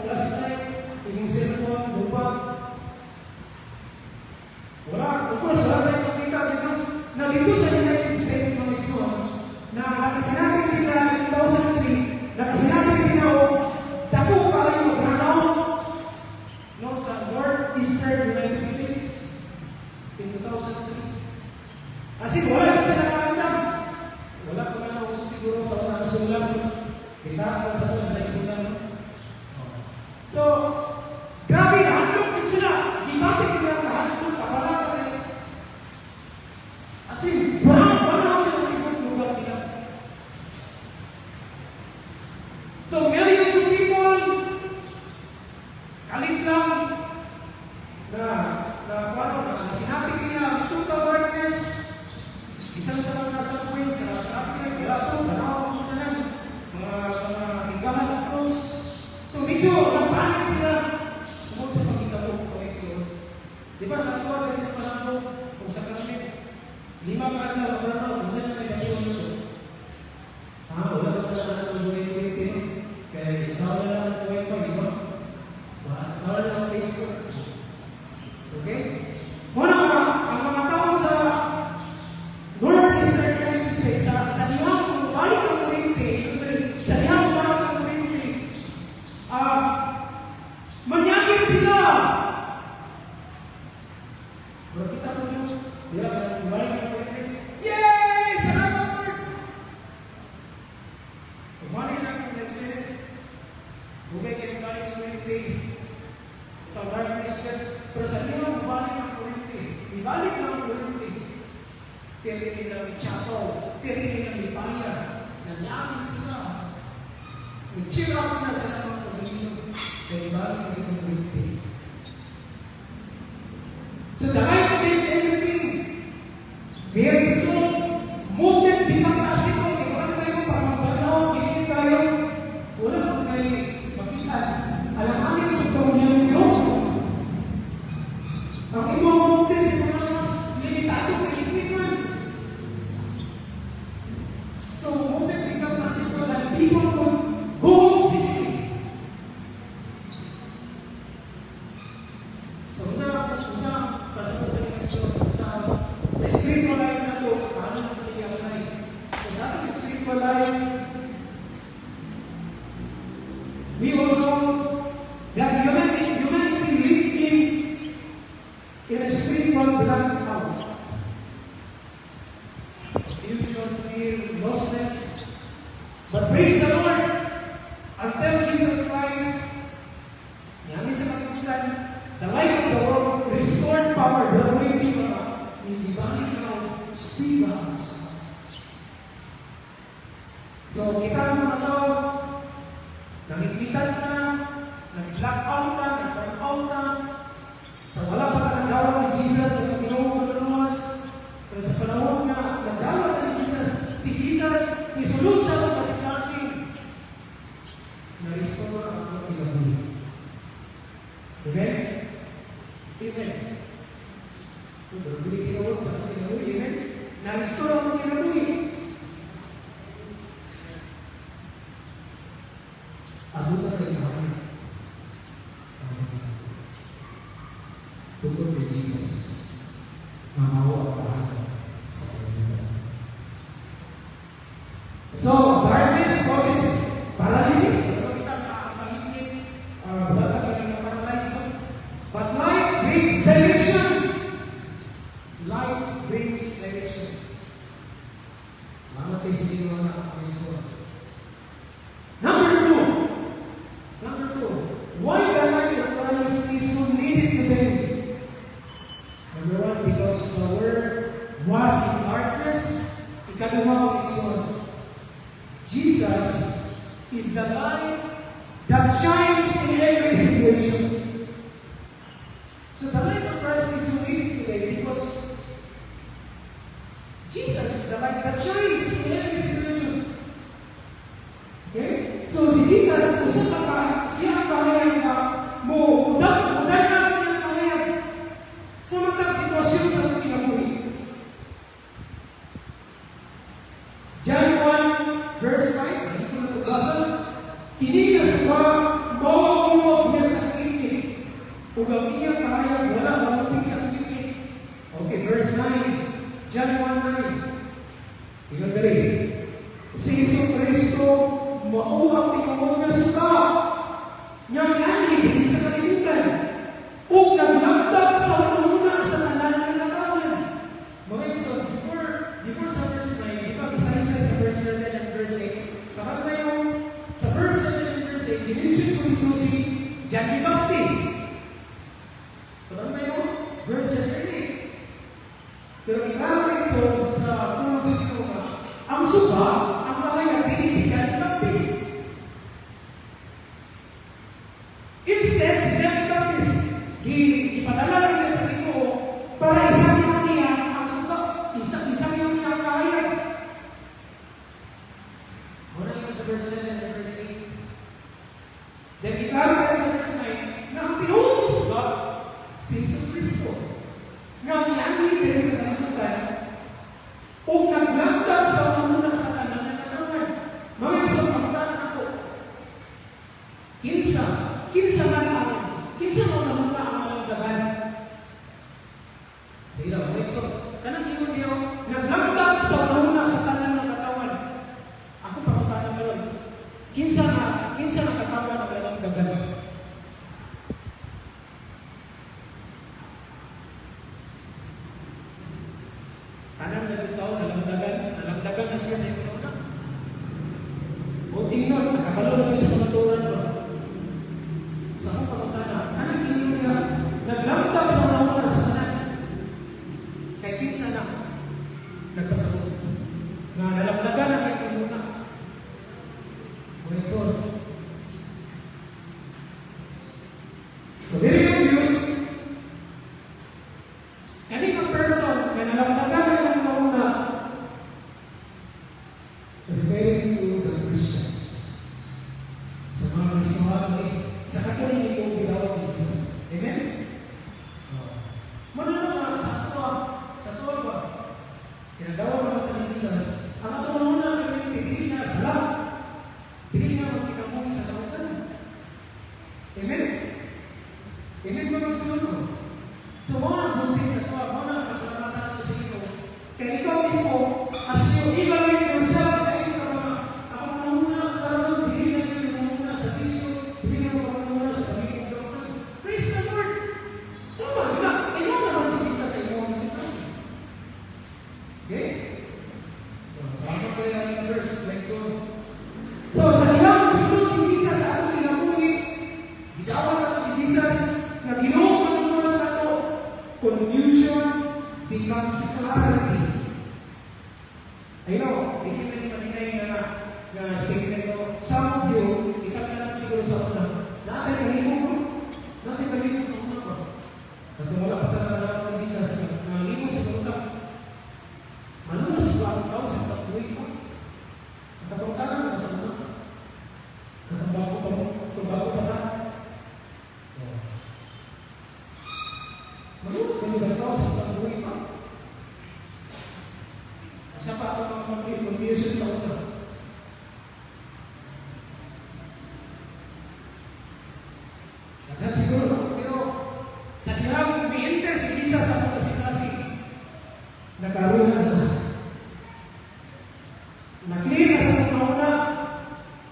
last night, yung cellphone, lupa. Wala tayong makita dito na dito sa United States ng Exxon na nakasinabi sila in 2003, nakasinabi sila dako kayo magranaw no, sa northeastern United States in 2003. Kasi wala ito sa nakakandang. Wala pa nga ako siguro sa mga nasulang. Kita ako sa mga nasulang. So, grabe na, handlok din sila. Ibatik nila na handlok, kapala ka rin. As in, parang ang ibang lugar nila. So, millions of people, kalit lang, na sinabi nila, total darkness, isang sa mga nasa points, sa traffic, wala ito, ganawa ko na lang, mga higahan ng cross. So, medyo, nagpanik sila, kung sa pagkikatong connection. Di ba, sa tuwa, sa panahon, kung sa kami, 5 ka na, kung saan na may datiwan nito. Wala ka pala ng buhay-buhay, kaya isawa na lang ang buhay ko, di ba? Isawa na lang ang Facebook. Okay? Muna ang mga tao sa northeastern United States, sa niyang balik ang kuryente, sa niyang balik ang kuryente, manyagin sila! Pero kita po nyo, balik ang kuryente, yay! Salamat Lord! Kumali lang ang next series, bugay kayo balik ang kuryente, tawag ng Christian, pero sa niyang balik ang kuryente, ibalik lang ang kuryente, pwede nilang i-chato, pwede nilang ipaya, nanyagin sila, i-cheer out sila sa mga pagiging, kaya ibalik ang kuryente. So the light change everything. Very soon, movement bilang kasi kung ikaw tayo para magbanao, hindi tayo, wala kung kayo makita. Alam namin kung ito yun. Ang ibang movement sa mga mas limitado kaibigan. So movement bilang kasi kung people could go home safely. So sa spiritual life na ito, paano na palihan na ito? So sa ating spiritual life, we all know that humanity live in a spiritual blackout. Confusion, fear, lostness. But praise the Lord, until Jesus Christ, namin sa pagkukulan, the light of the world, restored power, the way to ibalik ng Stephen. So, kita mo na ito, nakikita na nag-out-out, sa wala pa nagdawat ni Jesus sa Panginoon, pero sa panahon na nagdawat ni Jesus, si Jesus, isulod siya ng kasikasing, na-restore ang mga kinabuhi. Amen? Amen. Kung hindi tinawag sa mga kinabuhi, amen? Na-restore ang mga kinabuhi. Ano na kayo naman? Tungkol kay Jesus, mamawa ang tahanan sa Panginoon. So, darkness causes paralysis. But light brings direction. Light brings direction. Lama kayo sa ginawa na Panginoon. Number two, why the light of Christ is so needed today? Number one, because the world was in darkness. Ikalawa, Jesus is the light that shines in every situation. So the light of Christ is so needed today because Jesus is the light that shines in every situation. Okay? So si Jesus, siya ang kahayag na mudan natin ang kahayag sa matang sitwasyon sa ating kinabuhi. John 1 verse 5, hindi ko natugasan, kini na suba, mawag-iwag niya sa kikit. Kung ang iyang kahayag, wala malupig sa kikit. Okay, verse 9, John 1:9. Tingnan dali. Si Yesu Cristo, mauwang tingawag na suba, niyang ani, hindi sa kalimutan, o naglagdag sa una sa tanan ng katawan. Mga Yesu, before sa verse 9, di ba, isa-isa sa verse 7 and verse 8, kapag ngayon, sa verse 7 and verse 8, dinensyon ko dito si John the Baptist. Kapag ngayon, verse 7 and 8. Pero ilalagay ito sa tulong sa Diyos, ang suba, ang kahayag, hindi si John the Baptist. Instead, si John the Baptist, ipadala rin siya sa ito para isang niya ang suba, isang niya ang kahayag. Muna yun sa verse 7 and verse 8. Then ilalagay sa verse 9 na ang pinuhong suba, si Jesus Cristo, nga niyangi din sa kalimutan o naglagdag sa una sa kanan ng katawan. Mga isang pagdanan ako. Kinsa man ang namuna ang malagdagan. Sige lang, mga isang kanang iyon niyo, naglagdag sa una sa kanan ng katawan. Ako pagdanan mo lang. Kinsa na katawan ang malagdagan. Kanang nagtao, nalagdagan na siya sa ito na. O tingnan, nakabalo na sa kamaturan ba? Sa akong pagkakana, anong tingin niya? Naglagdag sa nauna sa kanan. Kaya kinsa na, nagpasagot. Nga nalagdagan na kayo muna. Ngunit so very obvious, kaning person na nalagdagan referring to the Christians. Sa mga Kristohan, sa katuloy itong pinawag ni Jesus. Amen? Manunod sa tuwa ba? Kinagawa naman ni Jesus. Ang atong muna na hindi na sala. Hindi na magkikamuhi sa kamutan. Amen? Amen ba magsuno? So mga bunting sa tuwa, mga kasalamatan ko sa ito. Kaya ikaw mismo, as you evaluate yourself, so sa ilang gusto si Jesus sa ating kinabuhi, gitawag nato si Jesus na ginoo sa ato, confusion becomes clarity. I know, trabaho sa pagbuhay pa. Sa pa ako mga confusion sa una. Agad siguro, pero sa kirang umiinter si Jesus sa mga sinasi, nagkaroon na. Nag-clear na sa mga una,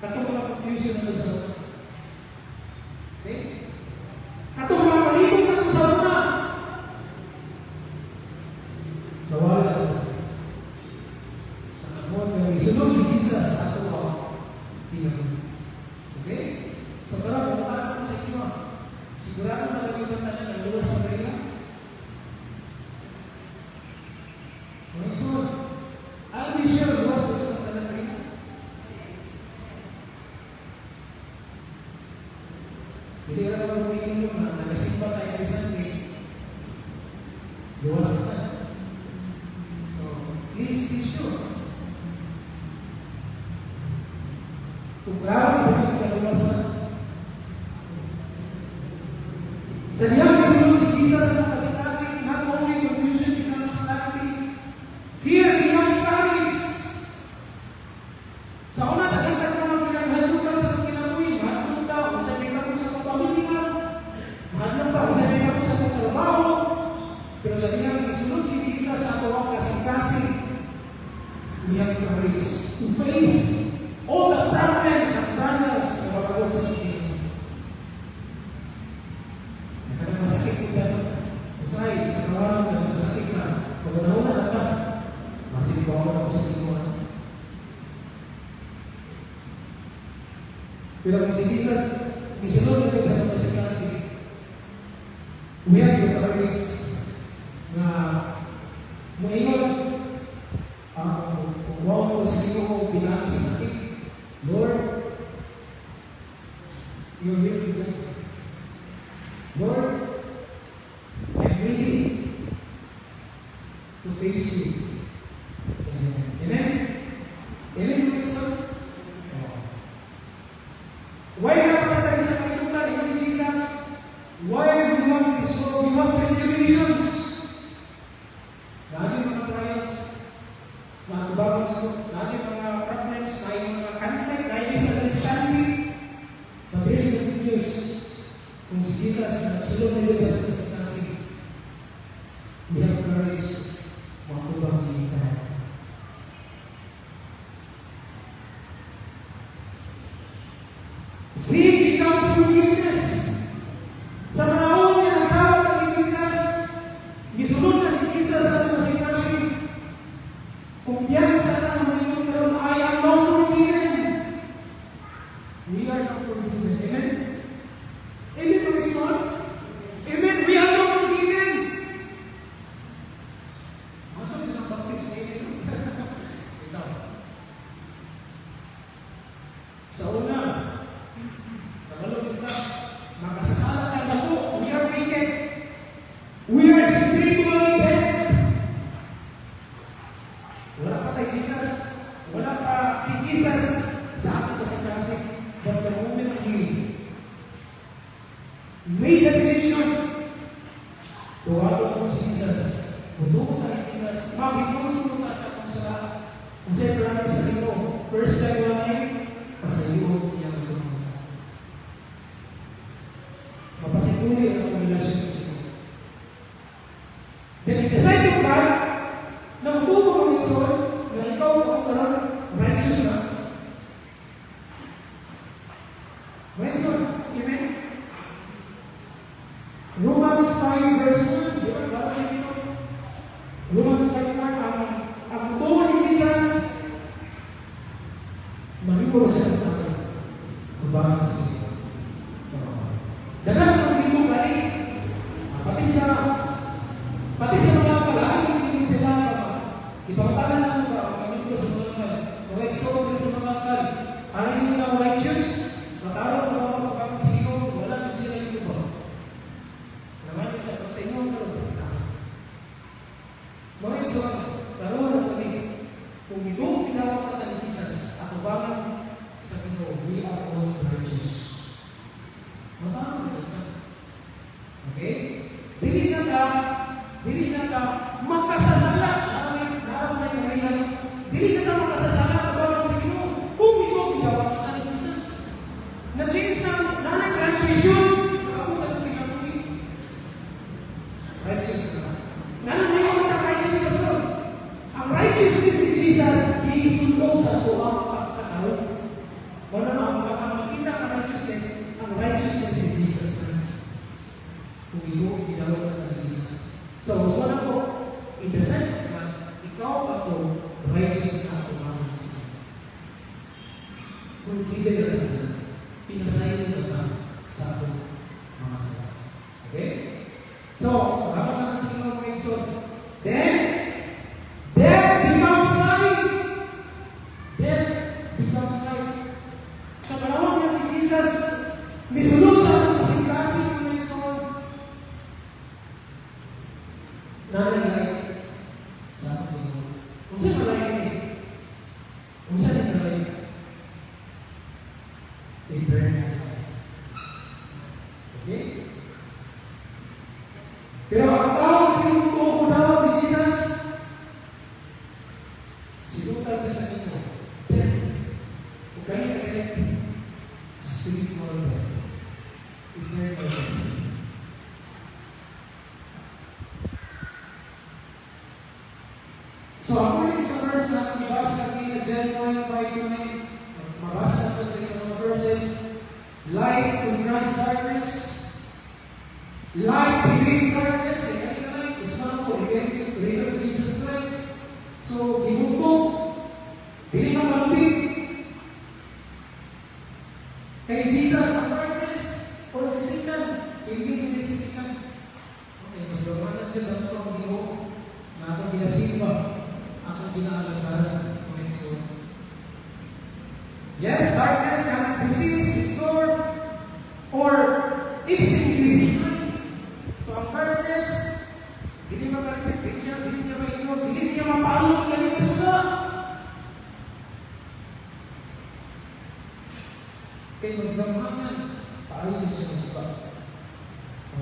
katong mga confusion na sa una. Okay? Katong mga malikot na sa una, nawala na. Sa kamot na isunod si Jesus sa ato ang tinapon. Okay? So, karang pumunta ko sa inyo. Sigurado na nag-ibang tanan ng luwas sa kaya. Okay, so, I'll be sure luwas sa ibang tanan ng kaya. Hindi ka naman umiinom yun na nagasimba tayo ng Sunday. Luwas na tayo. So, please be sure. Kung klaro, hindi ka luwas na. Sa diyang kasunod si Jesus sa kasinasing, not only confusion becomes clarity, fear becomes courage. Sa una, nakita ko mga pinaghalukan sa kinabuhi, mahalong daw, kung sabihin ako sa kapamilya, mahalong daw, kung sabihin ako sa trabaho, pero sa diyang kasunod si Jesus sa kawang kasing-kasing, we have courage to face all the problems and trials na magkaroon sa kinabuhi. Masakit ko dyan. Usay, sa kawalan ko, masakit na. Pag-una-una na ba? Masih dibawa ako sa lingkungan. Pero kung si Jesus, misunod na sa pagkasikasi, umiyak yung courage na maingon kung wawang ko sa lingkungan ko binaki sa sakit. Lord, you're really good. Lord, I'm ready to face you. Amen? Amen, mga son? Why not tayo sa kalimutan? Ikaw ni Jesus, why do you want this world? You have tribulations. Lagi mga trials, mga tubaran nito, lagi mga problems, lagi mga conflict, lagi misunderstanding. But here's the good news. Kung si Jesus na sulong nilo sa pagkasakasi, we have courage makubang ilitan. Sin becomes forgiveness. Sa panahon niya, ang tawag ni Jesus, misunod na si Jesus sa pagkasakasi, kung yan sa tanong na ito karoon, I am not forgiven. We are not forgiven. Amen? Amen, mga son? Amen, we are not forgiven. Ano yung nabaptis na ito? Ito. Sa una, nabalog kita, makasasala tayo na po. We are wicked. We are spiritually dead. Wala pa kay Jesus. Wala pa si Jesus sa ating kasakasi. But the moment he made the decision to follow si Jesus, puto na ni Jesus, magiging na sa kung sa'yo natin sa ito. First time namin, pasayo niya ito ng isa. Mapasituloy ang relasyon sa ito. Then, decide of God, na utubo ng Lord, na ikaw ang karoon, righteous na. Righteous, amen? Romans 5 verse 1, di ba? Bago dito. Romans 5 ang tuwa ni Jesus, mahiguro siya ng akin. Kubangan sa iyo. Dagan ang libong gani. Pati sa mga kalaan, hindi sila ipapatanan natin ba ang kamilo sa mga kal. Kung exalted sa mga kal, ano yung mga righteous, mataraw na mga pagkakas sa iyo, wala din sila ito ba? Naman sa inyo ang karoon. Mga isoan, karoon na kami. Kung itong pinawag na ni Jesus, ako bangan sa Pinoy, we are all righteous. Matawag na ito. Okay? Dili na Misulod sa atong kasing-kasing mga igsoon. Nanay life sa atong Ginoo. Unsa ba life ni? Unsa ni life? Eternal life. Okay? Pero ang tao tinutuo daw ni Jesus, sinutan niya sa inyo, death. Kung ganyan na death, spiritual death. Eternal death. So, according sa verse na mabasa natin na John 1:5-9, mabasa natin sa mga verses, light confronts darkness, light defeats darkness, and any light is not for related to Jesus Christ. So, gibugtong, dili man malupit. Kay Jesus ang darkness, o sisikan, hindi sisikan. Okay, mas gawaan natin ang mga Ginoo na atong ginasimba, atong ginaalagaran, mga igsoon. Yes, darkness can persist, ignore, or it's invisible. So, ang darkness, hindi maparesist siya, hindi niya ma-ignore, hindi niya mapalo ang galing na sila. Kaya mas gamahan, paano siya masubak?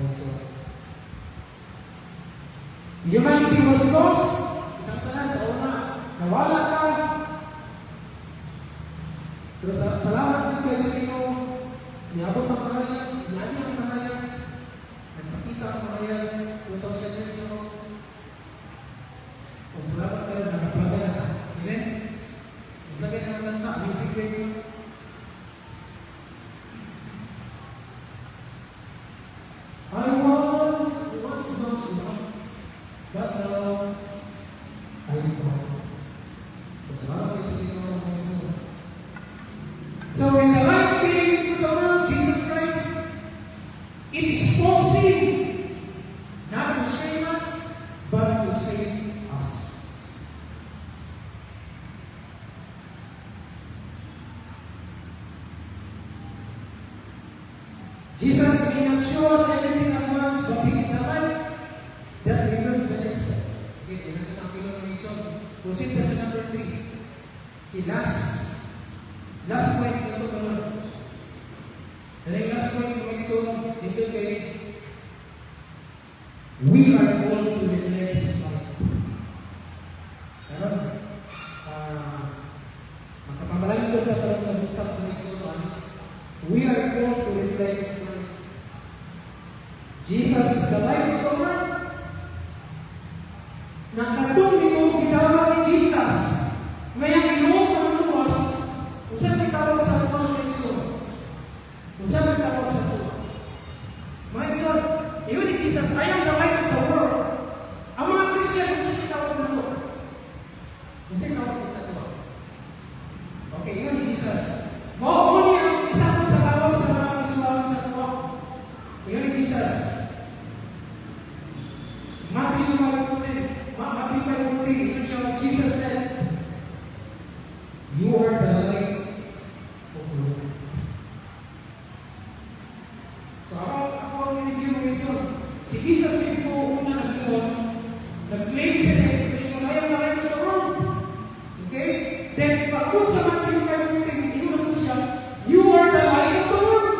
Also, humanity was lost. Itaktanan sa una, nawala ka. Pero salamat din kayo sa inyo. Niabot ang pangalan, niyani ang pangalan, nagpakita ang pangalan, 2,000 years ago. Kung salamat kayo, nakaplaga na. Amen? Kung sa ganyan naman na, amazing grace. I once lost love, but now I am found. Kung salamat kayo sa inyo, mga Ginoo. So when the light came into the world, Jesus Christ, it exposed sin, not to shame us, but to save us. Jesus may not show us everything at once, but He is the light that reveals the next step. Okay, yun ang pinag-reason. Proceed ka sa number 3. The last point na ito naman. And yung last point na ito, dito kay we are called to reflect His light. Pero, makapamalayan ko na talagang nabutak na ito. We are called to reflect His light. Jesus is the light of the world. Nang katong ito, bitawa ni Jesus, ngayang Ginoo ng luwas, kung saan may tawag sa tuwa ng Iso? Kung saan may tawag sa tuwa? Mga Iso, yun ni Jesus, I am the light of the world. Ang mga Christian, kung saan may tawag na ito? Kung saan tawag sa tuwa? Okay, yun ni Jesus. Mao niya ang isa sa tawag sa mga Islam sa tuwa. Yun ni Jesus. Matthew 5:14, Jesus said, you are the light of the world. So ako ang nilibigyan ng si Jesus mismo una nag-iwan, nag-claim siya sa ito, I am the light of the world. Okay? Then, pag sa Matthew 5:14, inunan mo siya, you are the light of the world.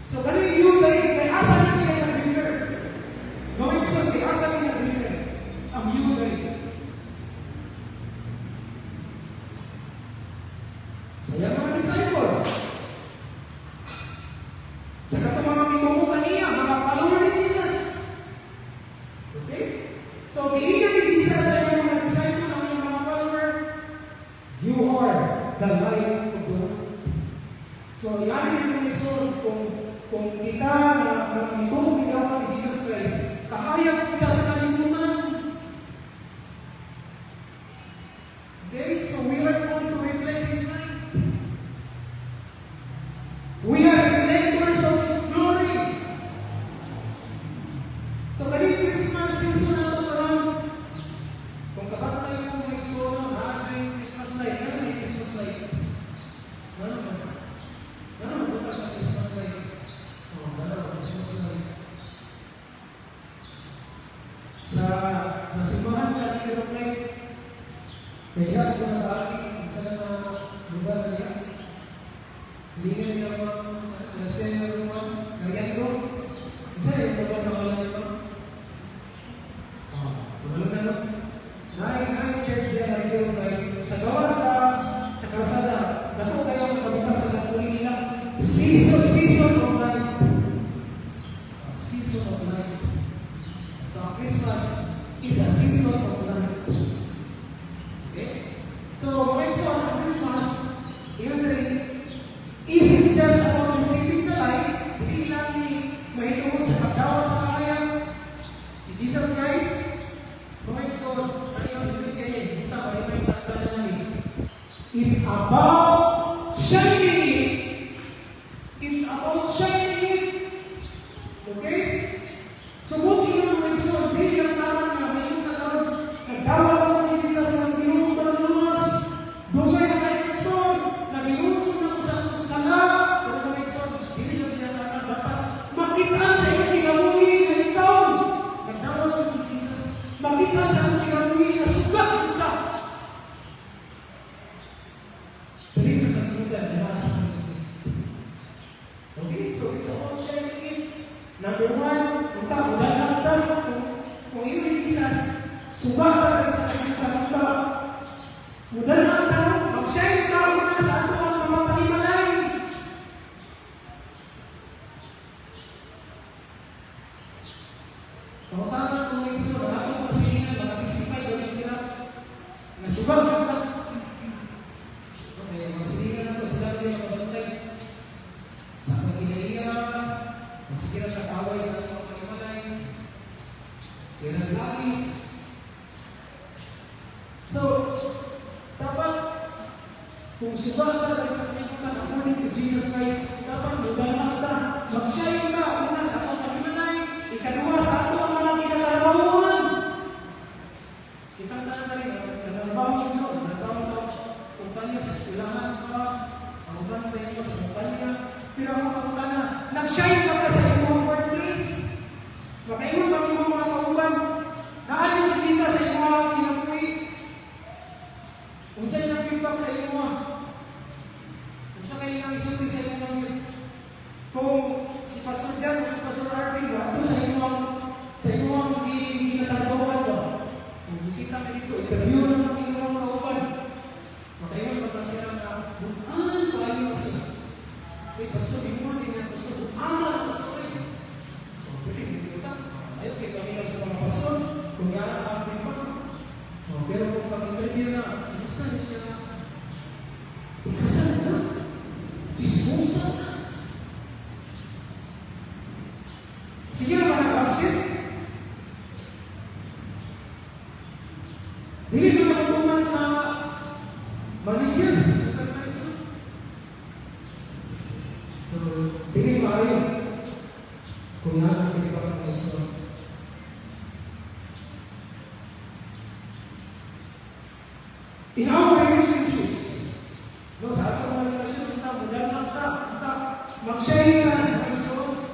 So, kanina yung light, kaya asa na siya nag-deliver? Gawin siya, kaya asa na nag-deliver? Ang yung light. Saya mga disciple. Sa katong mga pinungutan niya, mga follower ni Jesus. Okay? So, kiingan ni Jesus sa iyong mga disciple, ang iyong mga follower, you are the light of the world. So, yan yung lesson kung kita na manitong bigawan ni Jesus Christ, kahayag kita sa kalimutan. Okay? So, we are going to reflect His light. We are reflectors of His glory. So, kani Christmas season na ito parang kung kapat tayo kung may iso na yung Christmas light, ano may Christmas light? Ano ba? Kaya ako na bakit sa na lugar niya. Silingin niya mga nasenyo mga ganyan ko. Isa yung lugar na wala nito. Tumalong na no. Nine church din na ito sa gawa sa kalsada. Naku kayo magkabukas sa natuloy nila. Season of life. Season of life. So Christmas is a season of life. Okay? So when it's on Christmas, even isn't just about receiving the light, hindi lang ni mahitungod sa pagdawat sa kaya si Jesus Christ. When it's on, it's about shining it. It's about shining it. Okay? So buti yung mention, hindi lang naman na may nagdawat ako ni Jesus ng tinunod ng lumas. Dumay na kahit mention, nag-inuso na ko sa kusala. Pero na mention, hindi lang niya naman dapat makitaan sa iyong kinabuhi na ikaw. Nagdawat ako ni Jesus. Makitaan sa iyong kinabuhi na sugat ka. Dali sa katimudan, nabasa ng okay, so it's about sharing it. Number one, kung yun ni Jesus, subakan sa kanyang katimudan. Mudan ang tanong, mag-share ka una sa ato ang mga panimalay. Pagkakaroon kung may iso, ako masingan, mga pisipay, gawin sila. Nasubakan ka. Okay, magsingan ako sila din ang pagkakay. Sa mga kinaiya, magsikilang kataway sa mga panimalay. Sila naglalakis. So, dapat, kung subakan ka sa kanyang according to Jesus Christ, dapat mudan ka. Mag-shine ka una sa mga panimalay. Ikaduwa sa ato ang mga kinalarawan. Itandaan ka rin, kinalarawan yun, kinalarawan kumpanya sa eskwelahan ka, kumpanya sa iyo sa kumpanya, pero ang kumpanya, nag-shine ka sa iyong workplace. Makaimon bang iyong mga kauban? Naayon si Jesus sa iyong mga kinabuhi. Kung sa'yo ng feedback sa iyong mga, kung sa'yo kayo ng isulti sa iyong mga, kung si Pastor Jan, kung si Pastor Arvin, ato sa iyong mga kinatagawan ba? Kung bisita ka dito, interview na ng iyong mga kauban. Makayon magkasira na, bukan pa ayun sa Pastor, bimuli nga, Pastor, bukan, Pastor, pwede, hindi ka. Ayos, kayo kami lang sa mga Pastor, kung yan ang aking pa. Pero kung pag-interview na, ikasan siya na. Ikasan na. Dismusan na. Sige na ba nag-absent? Dili na magtuman sa manager, sa kanaysa. So, dili ba kayo? Kung yan ang pinipakakaiso. In our relationships, no, sa ato mga relasyon, mudan lang ta, mag-share na ng kaiso.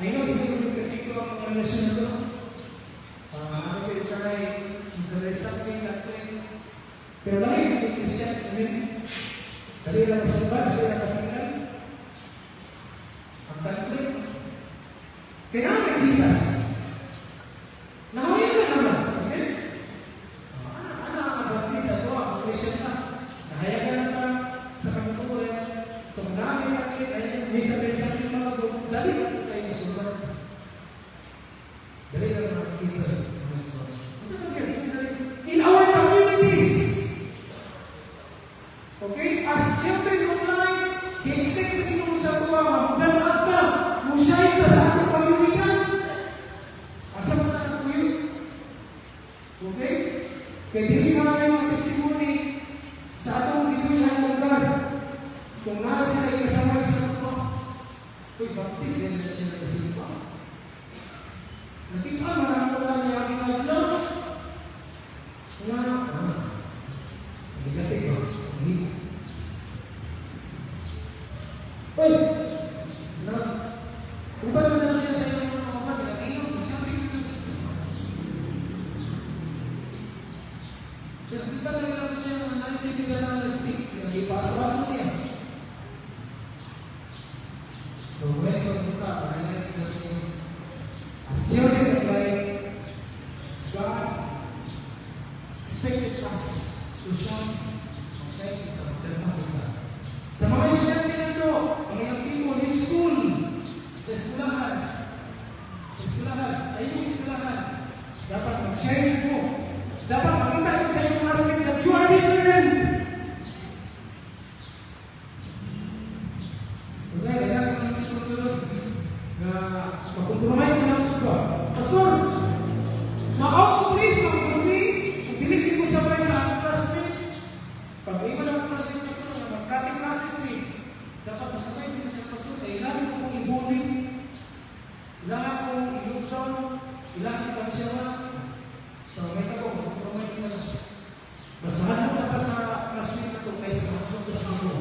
I know, hindi ko nagkakito ang mga relasyon na ito. Ano kayo sa something that way. Pero lagi yung Christian, amen? Dali lang kasaluban, dali lang kasinan. Ang tanong kailangan Jesus. Nahawain ka naman, amen? Ano ang advantage sa ito? Ang Christian na. Nahayagan na sa kanutulan. So, marami natin, ayun, minsan-minsan yung mga group, dali lang kayo susunod. Dali lang mga sister. In our communities, okay, as children of light, He expects kita sa tuwa, mamudan na, musyay ka sa ating pamilyan. Asa mo na po yun? Okay? Kaya hindi naman yung testimony sa atong ginulihan lugar. Kung nasa sila ikasama sa tuwa, uy, baptis, yan na siya nagkasimpa. Nakita, marami ko lang yung aking aglaw. Nga, negatif ba? Hindi. Uy! Na, kung ba naman siya sa iyo mga kapan, nag-inom, siyempre yun. Kita na lang natin si Tigana ng stick, nag-ipasa-pasa niya. So, when so kita, realize that as children of light, God expected us to shine. Mag-shine kita, magdalma kita. Sa mga estudyante nito, ang iyong people in school, sa eskulahan, sa iyong eskulahan, dapat mag-shine mo. Dapat makita ko sa iyong classmate that you are different. Kung sa'yo, kaya kung hindi ko tulog na mag-compromise na lang ito. Pastor, ma-out ko please, mag-agree. Kung pinigil mo sabay sa aking classmate, pag iwan ang classmate, pastor, na mag-cutting classes me, dapat masabay din sa pastor, kailangan ko kong i-bully, kailangan kong i-look down, kailangan kong siya. So, may ako, compromise na lang. Mas mahal mo na pa sa classmate na ito kaysa mahal mo sa ako.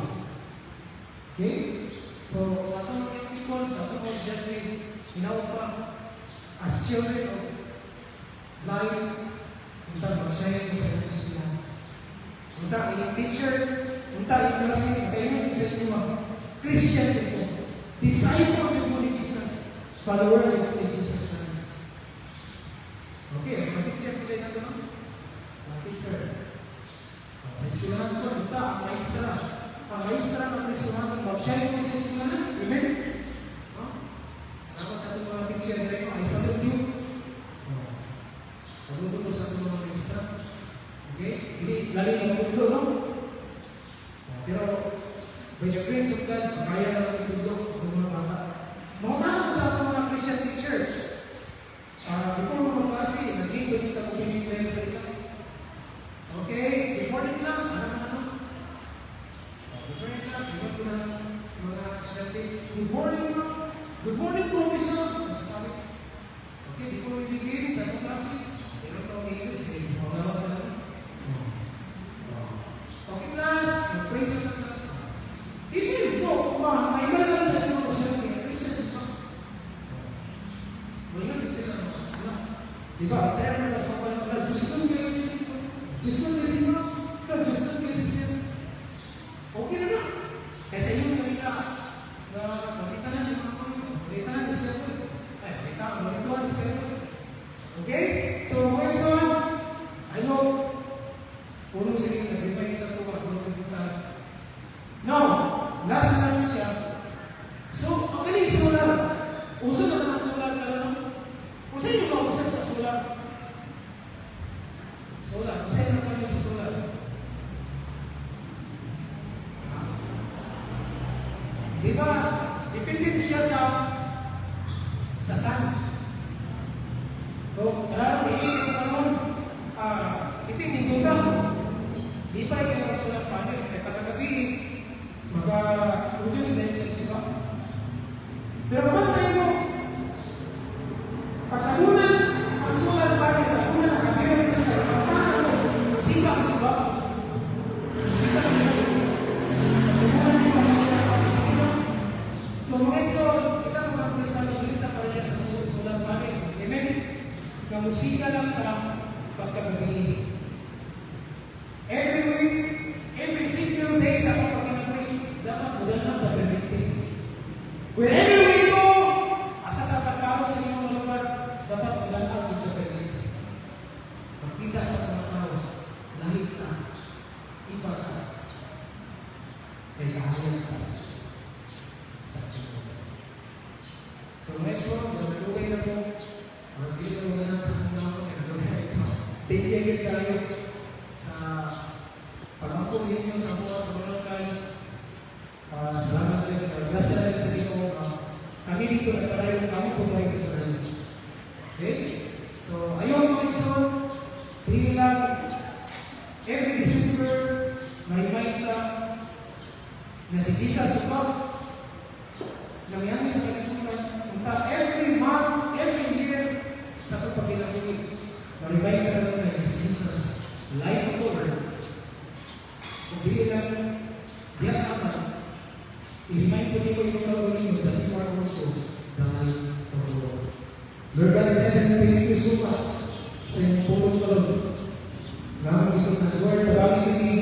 Okay? So, sa itong mga people, sa itong mga estudyante, tinawag pa as children of light, unta mag-shine mo sa inyo sila. Unta, yung teacher, unta, yung classmate, kayo yung sa inyo mga Christian ito. Disciple of the Jesus, follower of the Jesus Christ. Okay, mag-teacher ko na ito, no? Mag-teacher. Sa eskwelahan ko, unta, ang maestra. Ang maestra ng eskwelahan, mag-shine mo sa eskwelahan. Amen? Dapat sa itong mga teacher na ito, I salute you. Saludo ko sa itong mga maestra. Okay? Hindi, lalim ang tulo, no? Pero, by the grace of God, kaya naman itulog ng mga bata. Maunaan ko sa itong mga Christian teachers. Before mo mag-klase, naging ba dito kung pinipin sa ito? Okay? Before the class, ano? Before the class, iwan ko na mga estudyante. Good morning, ma'am. Good morning, professor. Okay, before we begin, sa itong klase, meron pa ang English, pangalawa na lang. Okay, class, mag-praise sa class. Hindi, so, may malalang sa inyo ko siya, kaya Christian, di ba? Malalang sila, di ba? Kaya naman sa mga, Diyos lang kayo siya, Diyos lang kayo siya, Diyos lang kayo siya. Okay na na. Kaya sa inyo nakita, makita na yung mga kami, makita na yung siya, makita na siya. Okay? So, ngayon so, I know, punong sige, nag-repay sa tuwa, punong kita. Now, last time siya, so, ang galing solar. Uso na naman solar ka lang. Kung saan yung mausap sa solar? Solar. Kung saan naman yung sa solar? Di ba, depende siya sa sun. So, karang iinit ang kanon, itinigod lang. Di ba yung mga solar panel? Kaya pagkagabi, mag-produce na yung siya. Pero kapag tayo, pagkagunan ang solar panel, pagkagunan ang kabirin ka sa pagkagunan ito, sika ang suba. Sika ang suba. Pagkagunan ito ang solar panel. So mga iso, kita mga Kristiano, kita pa rin sa solar panel. Amen? Kamusika lang ka pagkagabi. Every week, every single day sa pagkagabi, dapat mula lang pagkagabi. Wherever we go, asa tataparo sa inyong lugar, dapat mula lang pagkagabi. Pagkita sa mga tao, lahit ka, iba ka, kay kahayag ka sa Diyos. So next one, so nalugay na po, hindi na muna sa mga tao, nalugay ka. Thank you kayo sa pag-ampun ninyo sa buwan sa barangay. Salamat din. Grasya rin sa inyo. Kami dito nagpadayon kami kung may pinagpadayon. Okay? So, ayun mga ison, hindi lang every December ma-remind ka na si Jesus upang nangyari sa kalimutan. Punta every month, every year sa pagpapinakulit. Ma-remind ka lang na si Jesus, light of the world. So, hindi lang diyan naman, i-remind ko siya yung gagawin nyo that you are also the light of the world. Lord God in heaven, thank you so much sa inyong pulong kalog. Naman ito na Lord, tabagin kami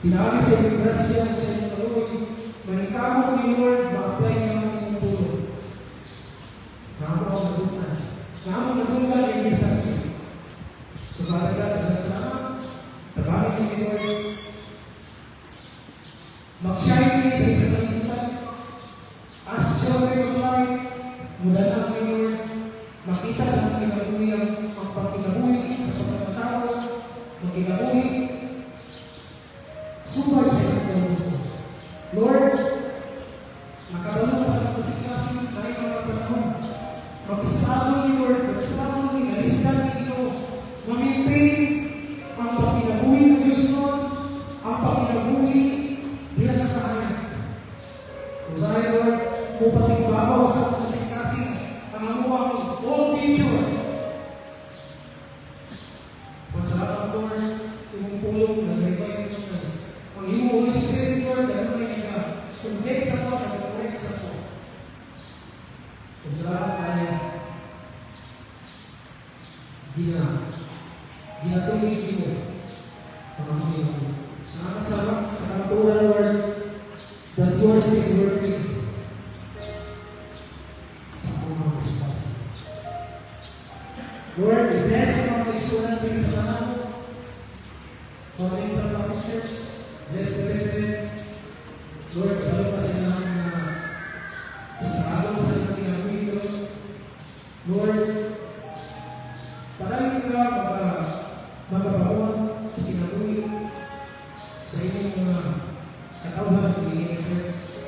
Tinawag sa inyong grasya sa inyong kaluoy, maningkamot ni Lord, ma-apply niyo ang inyong tulong. Namo ang nadunan. Namo ang nadunan ay hindi sakit. So, para ka, salamat. Tabangin ni Lord. Mag-shine ni sa kalimutan. As children of light, mula lang ni Lord, makita sa mga kinabuhi ang pagkinabuhi sa pagkakatao, pagkinabuhi, subay sa kinabuhi. Lord, nakabalo ka sa kasikasin na mga panahon. Magsalo ni Lord, magsalo ni Alistan ni ito, ma-maintain ang pagkinabuhi ng Diyos Lord, ang pagkinabuhi diyan sa kanya. Usahay Lord, upang ibabaw sa kasikasin ang amuang all nature. Masalamat Lord, yung pulong na naibay ito na. Ang iyong Holy Spirit Lord, gano'n ay nag-convex ako, nag-correx ako. Masalamat tayo, ginatuloy mo ang aming Panginoon. Salamat sa kanaturan Lord, that you are still working sa mga kasipasa. Lord, i-bless ang mga isunan din sa kanan. Oriental Publishers, bless the brethren. Lord, balo ka sila ng isaralo sa ilang pinagwito. Lord, parayin ka magbabaon sa kinabuhi sa inyong mga katawhan ng Lilian Church.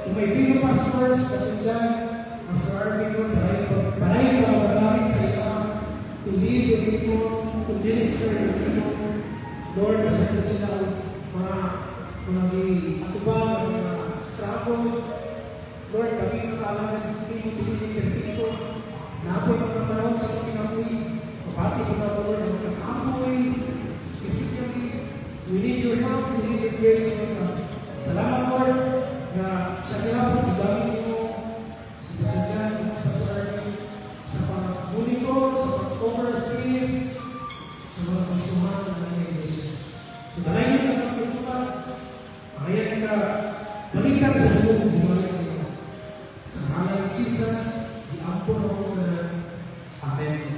Kung may fellow pastors, kasundan, Pastor Arvin, Lord, parayin ka magagamit sa ilang to lead your people, to minister your people. Lord, nagkakot sila mga atubang, mga struggle. Lord, kami nakalagan hindi mo pinili ng people. Napoy mga panahon sa kinabuhi. Kapati ko na Lord, ang kakamoy, physically, we need your help, we need your grace, Lord. Salamat Lord, na sa kinabuhi, igamit mo sa pasadyan, sa pasadyan, sa pag-muli ko, sa pag-oversee, sa mga pisuhan ng mga iglesia. So, dalayin ka ng pagkukat, ayayin ka, balikan sa buong buhay ko. Sa ngalan ng Jesus, di-ampon ako na. Amen.